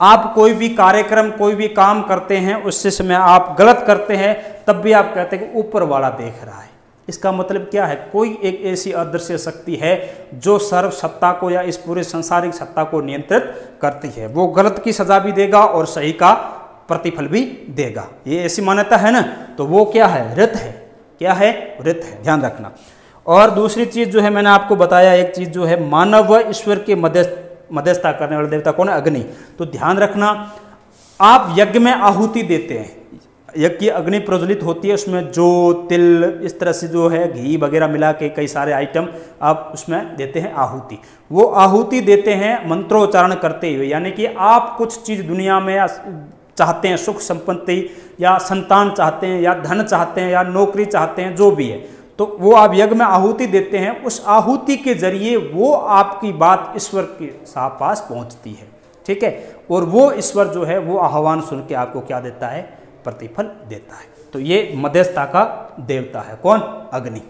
आप कोई भी कार्यक्रम, कोई भी काम करते हैं, उससे समय आप गलत करते हैं, तब भी आप कहते हैं कि ऊपर वाला देख रहा है। इसका मतलब क्या है? कोई एक ऐसी अदृश्य शक्ति है जो सर्व सत्ता को या इस पूरे संसारिक सत्ता को नियंत्रित करती है। वो गलत की सजा भी देगा और सही का प्रतिफल भी देगा। ये ऐसी मान्यता है ना, तो वो क्या है? ऋत है। क्या है? ऋत है, ध्यान रखना। और दूसरी चीज जो है मैंने आपको बताया, एक चीज जो है मानव व ईश्वर के मध्यस्थता करने वाला देवता कौन है? अग्नि। तो ध्यान रखना, आप यज्ञ में आहुति देते हैं, यज्ञ की अग्नि प्रज्वलित होती है, उसमें जो तिल इस तरह से जो है घी वगैरह मिला के कई सारे आइटम आप उसमें देते हैं आहुति। वो आहुति देते हैं मंत्रोच्चारण करते हुए, यानी कि आप कुछ चीज़ दुनिया में चाहते हैं, सुख संपत्ति या संतान चाहते हैं या धन चाहते हैं या नौकरी चाहते हैं, जो भी है, तो वो आप यज्ञ में आहुति देते हैं। उस आहुति के जरिए वो आपकी बात ईश्वर के पास पहुंचती है। ठीक है, और वो ईश्वर जो है वो आह्वान सुन के आपको क्या देता है? प्रतिफल देता है। तो ये मध्यस्थता का देवता है। कौन? अग्नि।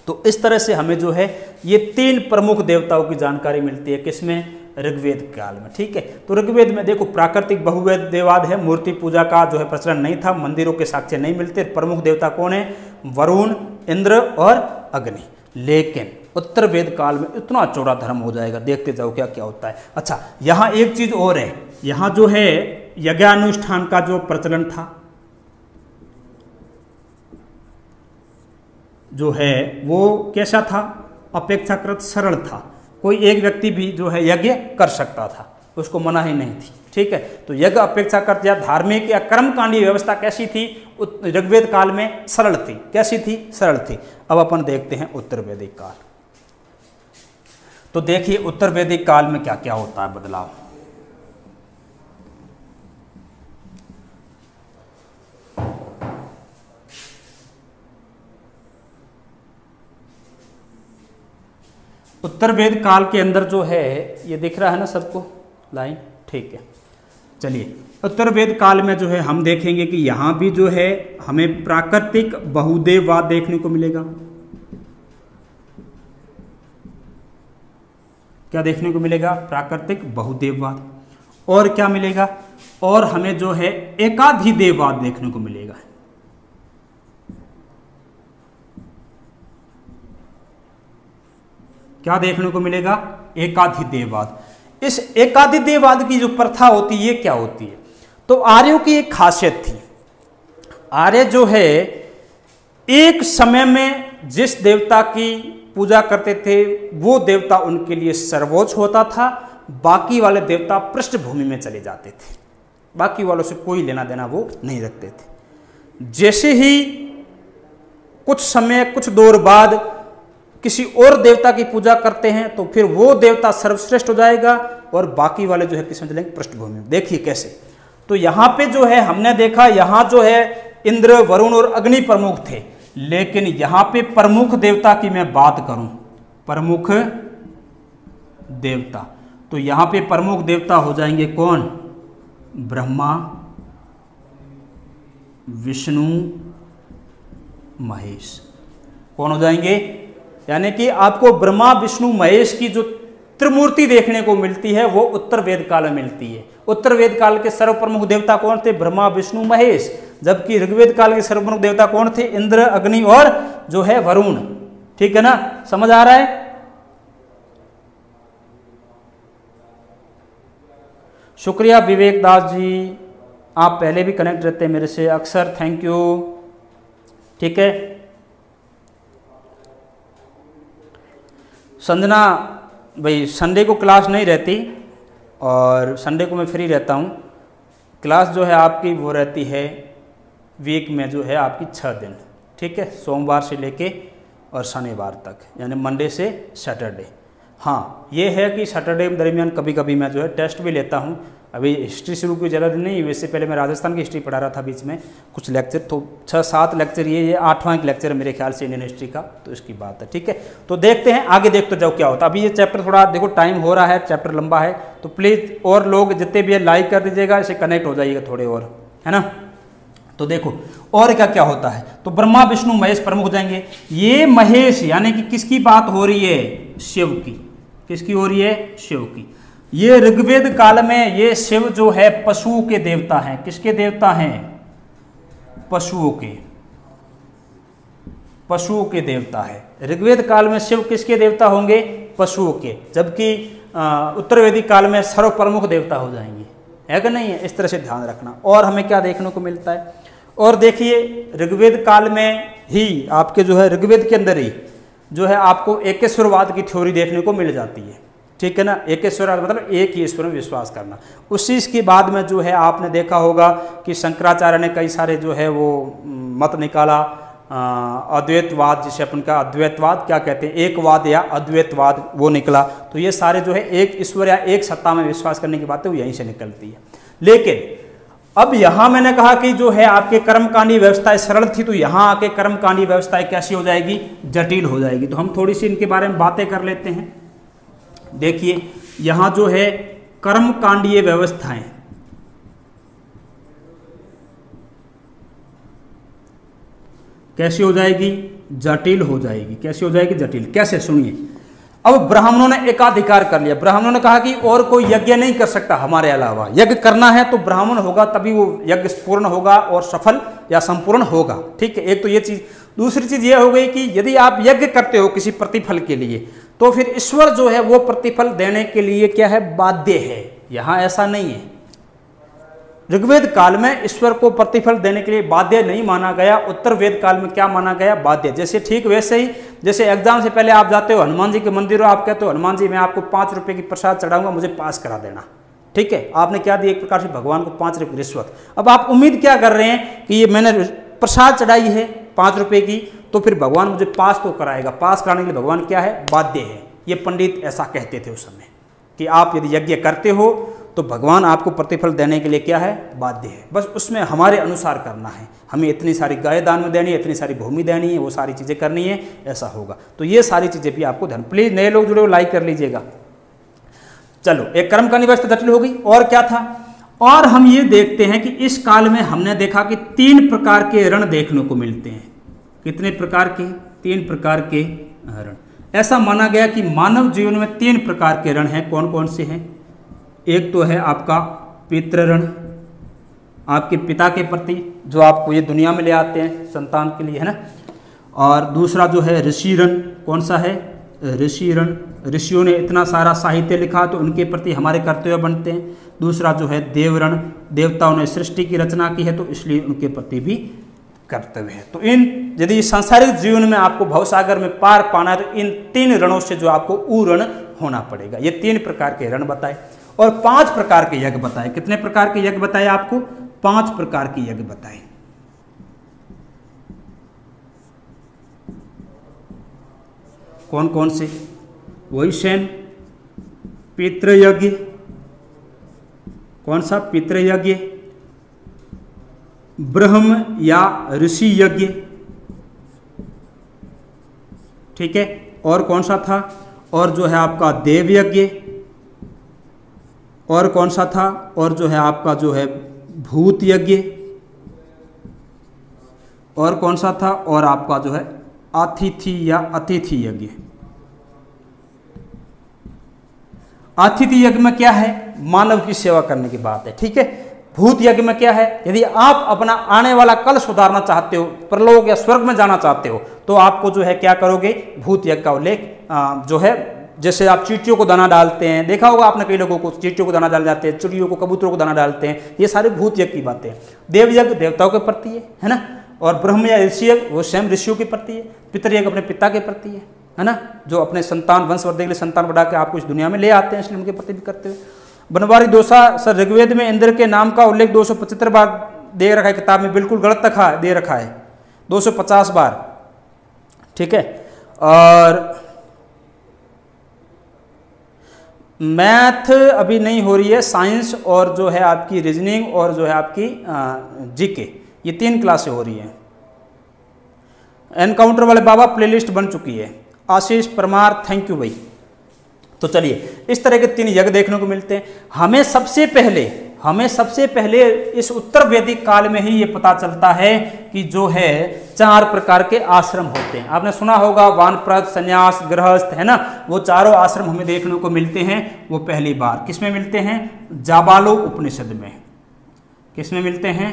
तो इस तरह से हमें जो है ये 3 प्रमुख देवताओं की जानकारी मिलती है। किसमें? ऋग्वेद काल में। ठीक है, तो ऋग्वेद में देखो प्राकृतिक बहुदेववाद है, मूर्ति पूजा का जो है प्रचलन नहीं था, मंदिरों के साक्ष्य नहीं मिलते। प्रमुख देवता कौन है? वरुण, इंद्र और अग्नि। लेकिन उत्तर वेद काल में इतना चौड़ा धर्म हो जाएगा, देखते जाओ क्या क्या होता है। अच्छा, यहाँ एक चीज और है, यहाँ जो है यज्ञानुष्ठान का जो प्रचलन था, जो है वो कैसा था? अपेक्षाकृत सरल था। कोई एक व्यक्ति भी जो है यज्ञ कर सकता था। उसको मना ही नहीं थी। ठीक है, तो यज्ञ अपेक्षाकृत या धार्मिक या कर्मकांडीय व्यवस्था कैसी थी? ऋग्वेद काल में सरल थी। कैसी थी? सरल थी। अब अपन देखते हैं उत्तर वैदिक काल। तो देखिए उत्तर वैदिक काल में क्या क्या होता है बदलाव। उत्तर वेद काल के अंदर जो है, ये दिख रहा है ना सबको लाइन? ठीक है, चलिए उत्तर वेद काल में जो है हम देखेंगे कि यहाँ भी जो है हमें प्राकृतिक बहुदेववाद देखने को मिलेगा। क्या देखने को मिलेगा? प्राकृतिक बहुदेववाद। और क्या मिलेगा? और हमें जो है एकाधिदेववाद देखने को मिलेगा। क्या देखने को मिलेगा? एकाधिदेववाद। इस एकाधिदेववाद की जो प्रथा होती है, ये क्या होती है? तो आर्यों की एक खासियत थी। आर्य जो है एक समय में जिस देवता की पूजा करते थे वो देवता उनके लिए सर्वोच्च होता था, बाकी वाले देवता पृष्ठभूमि में चले जाते थे, बाकी वालों से कोई लेना देना वो नहीं रखते थे। जैसे ही कुछ समय कुछ दौर बाद किसी और देवता की पूजा करते हैं तो फिर वो देवता सर्वश्रेष्ठ हो जाएगा और बाकी वाले जो है किसमें चलेंगे? पृष्ठभूमि में। देखिए कैसे। तो यहाँ पे जो है हमने देखा, यहाँ जो है इंद्र, वरुण और अग्नि प्रमुख थे, लेकिन यहाँ पे प्रमुख देवता की मैं बात करूं, प्रमुख देवता, तो यहाँ पे प्रमुख देवता हो जाएंगे कौन? ब्रह्मा, विष्णु, महेश। कौन हो जाएंगे? यानी कि आपको ब्रह्मा, विष्णु, महेश की जो त्रिमूर्ति देखने को मिलती है वो उत्तर वेद काल में मिलती है। उत्तर वेद काल के सर्व प्रमुख देवता कौन थे? ब्रह्मा, विष्णु, महेश। जबकि ऋग्वेद काल के सर्व प्रमुख देवता कौन थे? इंद्र, अग्नि और जो है वरुण। ठीक है ना? समझ आ रहा है? शुक्रिया विवेक दास जी, आप पहले भी कनेक्ट रहते हैं मेरे से अक्सर, थैंक यू। ठीक है, संजना भाई संडे को क्लास नहीं रहती और संडे को मैं फ्री रहता हूँ। क्लास जो है आपकी वो रहती है वीक में जो है आपकी 6 दिन। ठीक है, सोमवार से लेके और शनिवार तक, यानी मंडे से सैटरडे। हाँ, ये है कि सैटरडे के दरमियान कभी कभी मैं जो है टेस्ट भी लेता हूँ। अभी हिस्ट्री शुरू की ज़रूरत नहीं, वैसे पहले मैं राजस्थान की हिस्ट्री पढ़ा रहा था बीच में कुछ लेक्चर, तो 6-7 लेक्चर, ये 8वां लेक्चर मेरे ख्याल से इंडियन हिस्ट्री का, तो इसकी बात है। ठीक है, तो देखते हैं आगे, देखते जाओ क्या होता है। अभी ये चैप्टर थोड़ा देखो टाइम हो रहा है, चैप्टर लंबा है, तो प्लीज़ और लोग जितने भी है लाइक कर दीजिएगा, इसे कनेक्ट हो जाइएगा थोड़े और, है ना। तो देखो और क्या क्या होता है। तो ब्रह्मा, विष्णु, महेश प्रमुख हो जाएंगे। ये महेश यानी कि किसकी बात हो रही है? शिव की। किसकी हो रही है? शिव की। ये ऋग्वेद काल में ये शिव जो है पशुओं के देवता हैं। किसके देवता हैं? पशुओं के, पशुओं के देवता है। ऋग्वेद काल में शिव किसके देवता होंगे? पशुओं के। जबकि उत्तर वैदिक काल में सर्व प्रमुख देवता हो जाएंगे, है कि नहीं है? इस तरह से ध्यान रखना। और हमें क्या देखने को मिलता है? और देखिए ऋग्वेद काल में ही आपके जो है ऋग्वेद के अंदर ही जो है आपको एकेश्वरवाद की थ्योरी देखने को मिल जाती है। ठीक है ना? एकेश्वरवाद मतलब एक ही ईश्वर में विश्वास करना। उसी के बाद में जो है आपने देखा होगा कि शंकराचार्य ने कई सारे जो है वो मत निकाला, अद्वैतवाद, जिसे अपन का अद्वैतवाद क्या कहते हैं, एकवाद या अद्वैतवाद, वो निकला। तो ये सारे जो है एक ईश्वर या एक सत्ता में विश्वास करने की बातें वो यहीं से निकलती है। लेकिन अब यहाँ मैंने कहा कि जो है आपके कर्मकांडी व्यवस्थाएं सरल थी, तो यहाँ आके कर्मकांडी व्यवस्थाएं कैसी हो जाएगी? जटिल हो जाएगी। तो हम थोड़ी सी इनके बारे में बातें कर लेते हैं। देखिए यहाँ जो है कर्मकांडीय व्यवस्थाएं, कैसी हो जाएगी? जटिल हो जाएगी। कैसी हो जाएगी? जटिल। कैसे? सुनिए। अब ब्राह्मणों ने एकाधिकार कर लिया। ब्राह्मणों ने कहा कि और कोई यज्ञ नहीं कर सकता हमारे अलावा, यज्ञ करना है तो ब्राह्मण होगा, तभी वो यज्ञ पूर्ण होगा और सफल या संपूर्ण होगा। ठीक है, एक तो ये चीज। दूसरी चीज ये हो गई कि यदि आप यज्ञ करते हो किसी प्रतिफल के लिए, तो फिर ईश्वर जो है वो प्रतिफल देने के लिए क्या है? बाध्य है। यहाँ ऐसा नहीं है। ऋग्वेद काल में ईश्वर को प्रतिफल देने के लिए बाध्य नहीं माना गया। उत्तर वेद काल में क्या माना गया? बाध्य। जैसे ठीक वैसे ही जैसे एग्जाम से पहले आप जाते हो हनुमान जी के मंदिर, आप कहते हो हनुमान जी मैं आपको 5 रुपए की प्रसाद चढ़ाऊंगा, मुझे पास करा देना। ठीक है, आपने क्या दिया, एक प्रकार से भगवान को 5 रुपये रिश्वत। अब आप उम्मीद क्या कर रहे हैं कि ये मैंने प्रसाद चढ़ाई है 5 रुपये की, तो फिर भगवान मुझे पास तो कराएगा। पास कराने के लिए भगवान क्या है, बाध्य है। ये पंडित ऐसा कहते थे उस समय कि आप यदि यज्ञ करते हो तो भगवान आपको प्रतिफल देने के लिए क्या है, बाध्य है। बस उसमें हमारे अनुसार करना है, हमें इतनी सारी गाय दान में देनी है, इतनी सारी भूमि देनी है, वो सारी चीज़ें करनी है, ऐसा होगा। तो ये सारी चीज़ें भी आपको ध्यान, प्लीज़ नए लोग जुड़े हो लाइक कर लीजिएगा। चलो, एक कर्म करनी व्यवस्था जटिल हो गई। और क्या था, और हम ये देखते हैं कि इस काल में हमने देखा कि 3 प्रकार के ऋण देखने को मिलते हैं। कितने प्रकार के, 3 प्रकार के ऋण। ऐसा माना गया कि मानव जीवन में 3 प्रकार के ऋण हैं। कौन कौन से हैं, एक तो है आपका पितृ ऋण, आपके पिता के प्रति जो आपको ये दुनिया में ले आते हैं संतान के लिए, है ना। और दूसरा जो है ऋषि ऋण। कौन सा है, ऋषि ऋण, ऋषियों ने इतना सारा साहित्य लिखा तो उनके प्रति हमारे कर्तव्य बनते हैं। दूसरा जो है देव ऋण, देवताओं ने सृष्टि की रचना की है तो इसलिए उनके प्रति भी कर्तव्य है। तो इन यदि सांसारिक जीवन में आपको भवसागर में पार पाना है तो इन 3 ऋणों से जो आपको ऊ ऋण होना पड़ेगा। ये 3 प्रकार के ऋण बताए और 5 प्रकार के यज्ञ बताए। कितने प्रकार के यज्ञ बताए आपको, 5 प्रकार के यज्ञ बताए। कौन कौन से, वही सेम पितृयज्ञ। कौन सा, पितृयज्ञ, ब्रह्म या ऋषि यज्ञ, ठीक है। और कौन सा था, और जो है आपका देव यज्ञ, और कौन सा था, और जो है आपका जो है भूत यज्ञ, और कौन सा था, और आपका जो है अतिथि या अतिथि यज्ञ। अतिथि यज्ञ में क्या है, मानव की सेवा करने की बात है, ठीक है। भूत यज्ञ में क्या है, यदि आप अपना आने वाला कल सुधारना चाहते हो, परलोक या स्वर्ग में जाना चाहते हो, तो आपको जो है क्या करोगे, भूत यज्ञ का उल्लेख जो है, जैसे आप चींटियों को दाना डालते हैं, देखा होगा आपने कई लोगों को, चींटियों को दाना डाल जाते हैं, चिड़ियों को, कबूतरों को दाना डालते हैं, ये सारे भूत यज्ञ की बातें हैं। देव यज्ञ देवताओं के प्रति है ना। और ब्रह्म या ऋषि यज्ञ वो स्वयं ऋषियों के प्रति है। पितृयज्ञ अपने पिता के प्रति है ना, जो अपने संतान वंशवर्धन के लिए संतान बढ़ा के आपको इस दुनिया में ले आते हैं, इसलिए उनके प्रति भी करते हो। बनवारी दोषा सर, ऋग्वेद में इंद्र के नाम का उल्लेख 275 बार दे रखा है, किताब में बिल्कुल गलत तक दे रखा है 250 बार, ठीक है। और मैथ अभी नहीं हो रही है, साइंस और जो है आपकी रीजनिंग और जो है आपकी जीके, ये 3 क्लासें हो रही हैं। एनकाउंटर वाले बाबा प्लेलिस्ट बन चुकी है। आशीष परमार, थैंक यू भाई। तो चलिए, इस तरह के 3 यज्ञ देखने को मिलते हैं। हमें सबसे पहले इस उत्तर वैदिक काल में ही ये पता चलता है कि जो है 4 प्रकार के आश्रम होते हैं। आपने सुना होगा वानप्रस्थ, संन्यास, गृहस्थ, है ना। वो चारों आश्रम हमें देखने को मिलते हैं। वो पहली बार किसमें मिलते हैं, जाबालो उपनिषद में। किसमें मिलते हैं,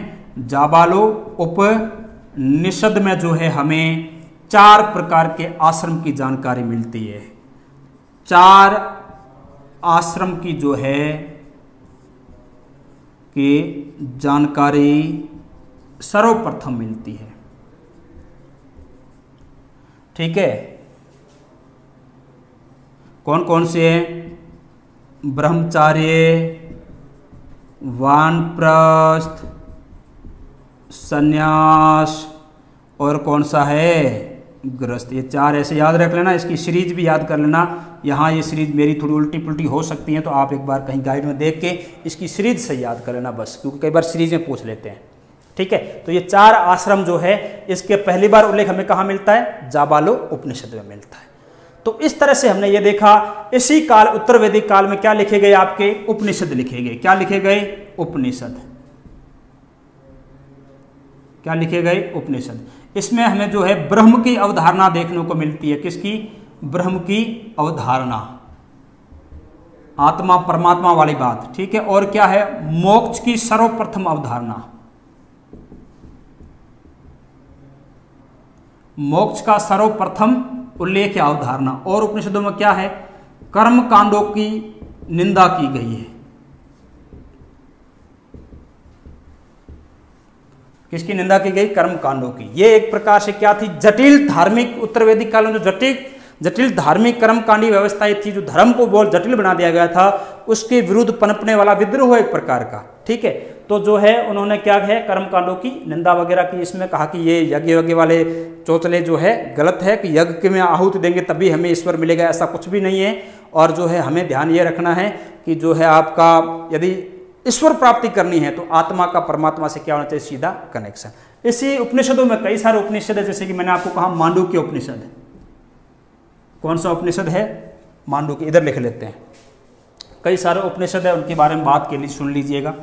जाबालो उपनिषद में जो है हमें 4 प्रकार के आश्रम की जानकारी मिलती है। 4 आश्रम की जो है कि जानकारी सर्वप्रथम मिलती है, ठीक है। कौन कौन से हैं, ब्रह्मचार्य, वानप्रस्थ, संन्यास और कौन सा है, गृहस्थ। ये 4 ऐसे याद रख लेना, इसकी सीरीज भी याद कर लेना। यहाँ ये सीरीज मेरी थोड़ी उल्टी पुल्टी हो सकती है, तो आप एक बार कहीं गाइड में देख के इसकी सीरीज से याद कर लेना बस, क्योंकि कई बार सीरीज में पूछ लेते हैं, ठीक है। तो ये 4 आश्रम जो है, इसके पहली बार उल्लेख हमें कहाँ मिलता है, जाबालो उपनिषद में मिलता है। तो इस तरह से हमने ये देखा, इसी काल उत्तर वैदिक काल में क्या लिखे गए, आपके उपनिषद लिखे गए। क्या लिखे गए, उपनिषद। क्या लिखे गए, उपनिषद। इसमें हमें जो है ब्रह्म की अवधारणा देखने को मिलती है। किसकी, ब्रह्म की अवधारणा, आत्मा परमात्मा वाली बात, ठीक है। और क्या है, मोक्ष की सर्वप्रथम अवधारणा, मोक्ष का सर्वप्रथम उल्लेख या अवधारणा। और उपनिषदों में क्या है, कर्म कांडों की निंदा की गई है। किसकी निंदा की गई, कर्म कांडों की। ये एक प्रकार से क्या थी, जटिल धार्मिक, उत्तर वैदिक काल में जो जटिल जटिल धार्मिक कर्मकांडी व्यवस्थाएं थी, जो धर्म को बहुत जटिल बना दिया गया था, उसके विरुद्ध पनपने वाला विद्रोह एक प्रकार का। ठीक है, तो जो है उन्होंने क्या है, कर्मकांडों की निंदा वगैरह की, इसमें कहा कि ये यज्ञ वज्ञ वाले चौचले जो है गलत है, कि यज्ञ में आहुति देंगे तभी हमें ईश्वर मिलेगा, ऐसा कुछ भी नहीं है। और जो है हमें ध्यान ये रखना है कि जो है आपका यदि ईश्वर प्राप्ति करनी है तो आत्मा का परमात्मा से क्या होना चाहिए, सीधा कनेक्शन। इसी उपनिषदों में कई सारे उपनिषद है, जैसे कि मैंने आपको कहा मांडुक्य उपनिषद। कौन सा उपनिषद है? मांडुक्य। इधर लिख लेते हैं, कई सारे उपनिषद है, उनके बारे में बात के लिए सुन लीजिएगा।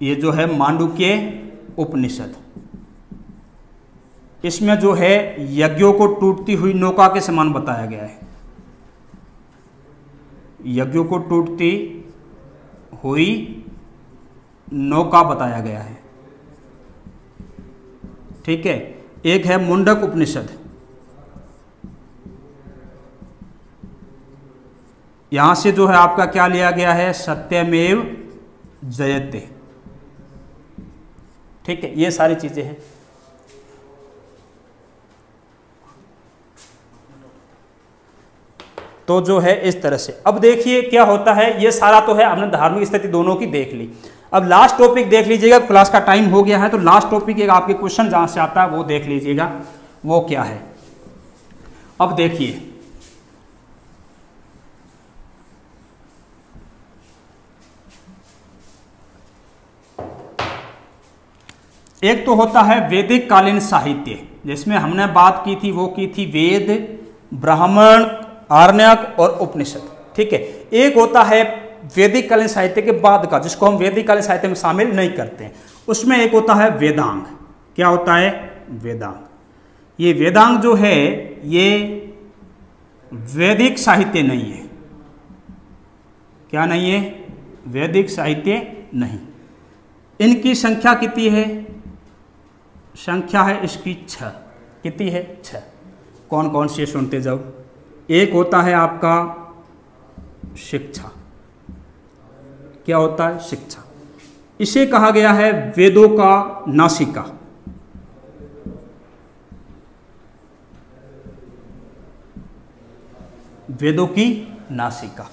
ये जो है मांडुक्य उपनिषद, इसमें जो है यज्ञों को टूटती हुई नौका के समान बताया गया है। यज्ञों को टूटती हुई नौका बताया गया है। ठीक है, एक है मुंडक उपनिषद, यहां से जो है आपका क्या लिया गया है, सत्यमेव जयते। ठीक है, ये सारी चीजें हैं। तो जो है इस तरह से अब देखिए क्या होता है, ये सारा तो है हमने धार्मिक स्थिति दोनों की देख ली। अब लास्ट टॉपिक देख लीजिएगा, क्लास का टाइम हो गया है, तो लास्ट टॉपिक एक आपके क्वेश्चन जहां से आता है वो देख लीजिएगा, वो क्या है। अब देखिए, एक तो होता है वैदिक कालीन साहित्य, जिसमें हमने बात की थी, वो की थी वेद, ब्राह्मण, आरण्यक और उपनिषद। ठीक है, एक होता है वैदिक कालीन साहित्य के बाद का, जिसको हम वैदिक कालीन साहित्य में शामिल नहीं करते हैं, उसमें एक होता है वेदांग। क्या होता है? वेदांग। ये वेदांग जो है ये वैदिक साहित्य नहीं है। क्या नहीं है? वैदिक साहित्य नहीं। इनकी संख्या कितनी है? संख्या है इसकी 6। कितनी है? 6। कौन कौन से सुनते जाओ। एक होता है आपका शिक्षा। क्या होता है? शिक्षा। इसे कहा गया है वेदों का नासिका। वेदों की नासिका।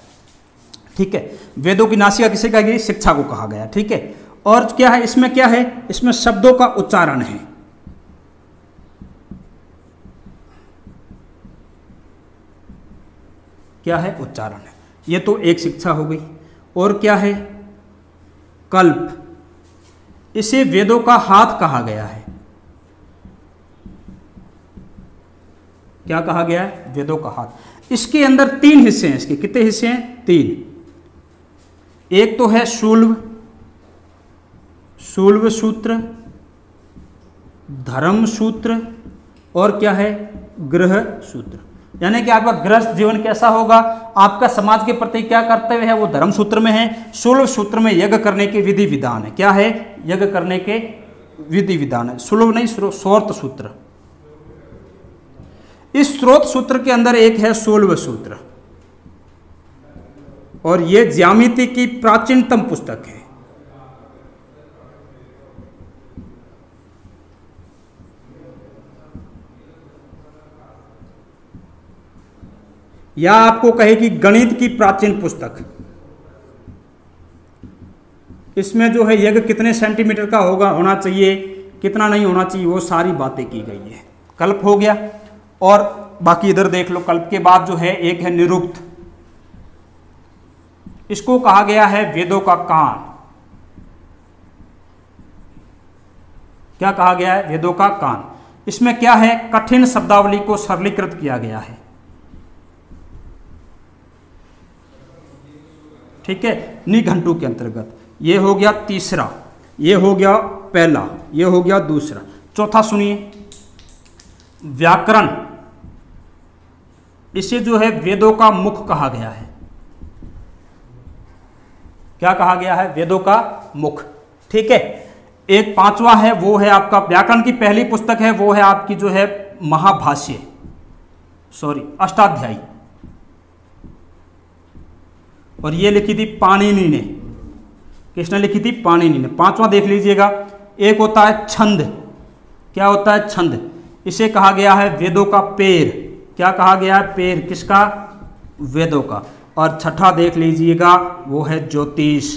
ठीक है, वेदों की नासिका किसे कहा गया? शिक्षा को कहा गया। ठीक है, और क्या है इसमें? क्या है इसमें? शब्दों का उच्चारण है। क्या है? उच्चारण है। ये तो एक शिक्षा हो गई। और क्या है? कल्प। इसे वेदों का हाथ कहा गया है। क्या कहा गया है? वेदों का हाथ। इसके अंदर 3 हिस्से हैं। इसके कितने हिस्से हैं? 3। एक तो है शूल्व, शूल्व सूत्र, धर्म सूत्र, और क्या है? गृह सूत्र। यानी कि आपका गृहस्थ जीवन कैसा होगा, आपका समाज के प्रति क्या कर्तव्य है, वो धर्म सूत्र में है। शूल्व सूत्र में यज्ञ करने के विधि विधान है। क्या है? यज्ञ करने के विधि विधान है। शूल्व नहीं, स्रोत सूत्र। इस स्रोत सूत्र के अंदर एक है शूल्व सूत्र, और यह ज्यामिति की प्राचीनतम पुस्तक है। या आपको कहे कि गणित की प्राचीन पुस्तक। इसमें जो है यज्ञ कितने सेंटीमीटर का होना चाहिए, कितना नहीं होना चाहिए, वो सारी बातें की गई है। कल्प हो गया। और बाकी इधर देख लो, कल्प के बाद जो है एक है निरुक्त। इसको कहा गया है वेदों का कान। क्या कहा गया है? वेदों का कान। इसमें क्या है? कठिन शब्दावली को सरलीकृत किया गया है। ठीक है, निघंटू के अंतर्गत। ये हो गया तीसरा, ये हो गया पहला, ये हो गया दूसरा। चौथा सुनिए, व्याकरण। इसे जो है वेदों का मुख कहा गया है। क्या कहा गया है? वेदों का मुख। ठीक है, एक पांचवा है, वो है आपका व्याकरण की पहली पुस्तक है, वो है आपकी जो है महाभाष्य, अष्टाध्यायी, और ये लिखी थी पाणिनि ने। किसने लिखी थी? पाणिनि ने। पांचवा देख लीजिएगा, एक होता है छंद। क्या होता है? छंद। इसे कहा गया है वेदों का पेड़। क्या कहा गया है? पेड़। किसका? वेदों का। और छठा देख लीजिएगा, वो है ज्योतिष।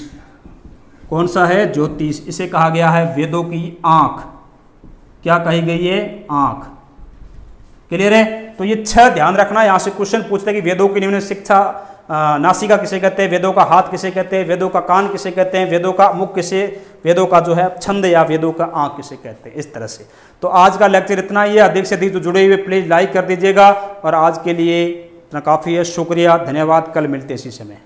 कौन सा है? ज्योतिष। इसे कहा गया है वेदों की आंख। क्या कही गई है? आंख। क्लियर है? तो ये 6 ध्यान रखना। यहाँ से क्वेश्चन पूछते हैं कि वेदों की निम्न शिक्षा नासिका किसे कहते हैं, वेदों का हाथ किसे कहते हैं, वेदों का कान किसे कहते हैं, वेदों का मुख किसे, वेदों का जो है छंद या वेदों का आंख किसे कहते हैं, इस तरह से। तो आज का लेक्चर इतना ही है। अधिक से अधिक जो जुड़े हुए प्लीज लाइक कर दीजिएगा। और आज के लिए इतना काफ़ी है। शुक्रिया, धन्यवाद। कल मिलते इसी समय।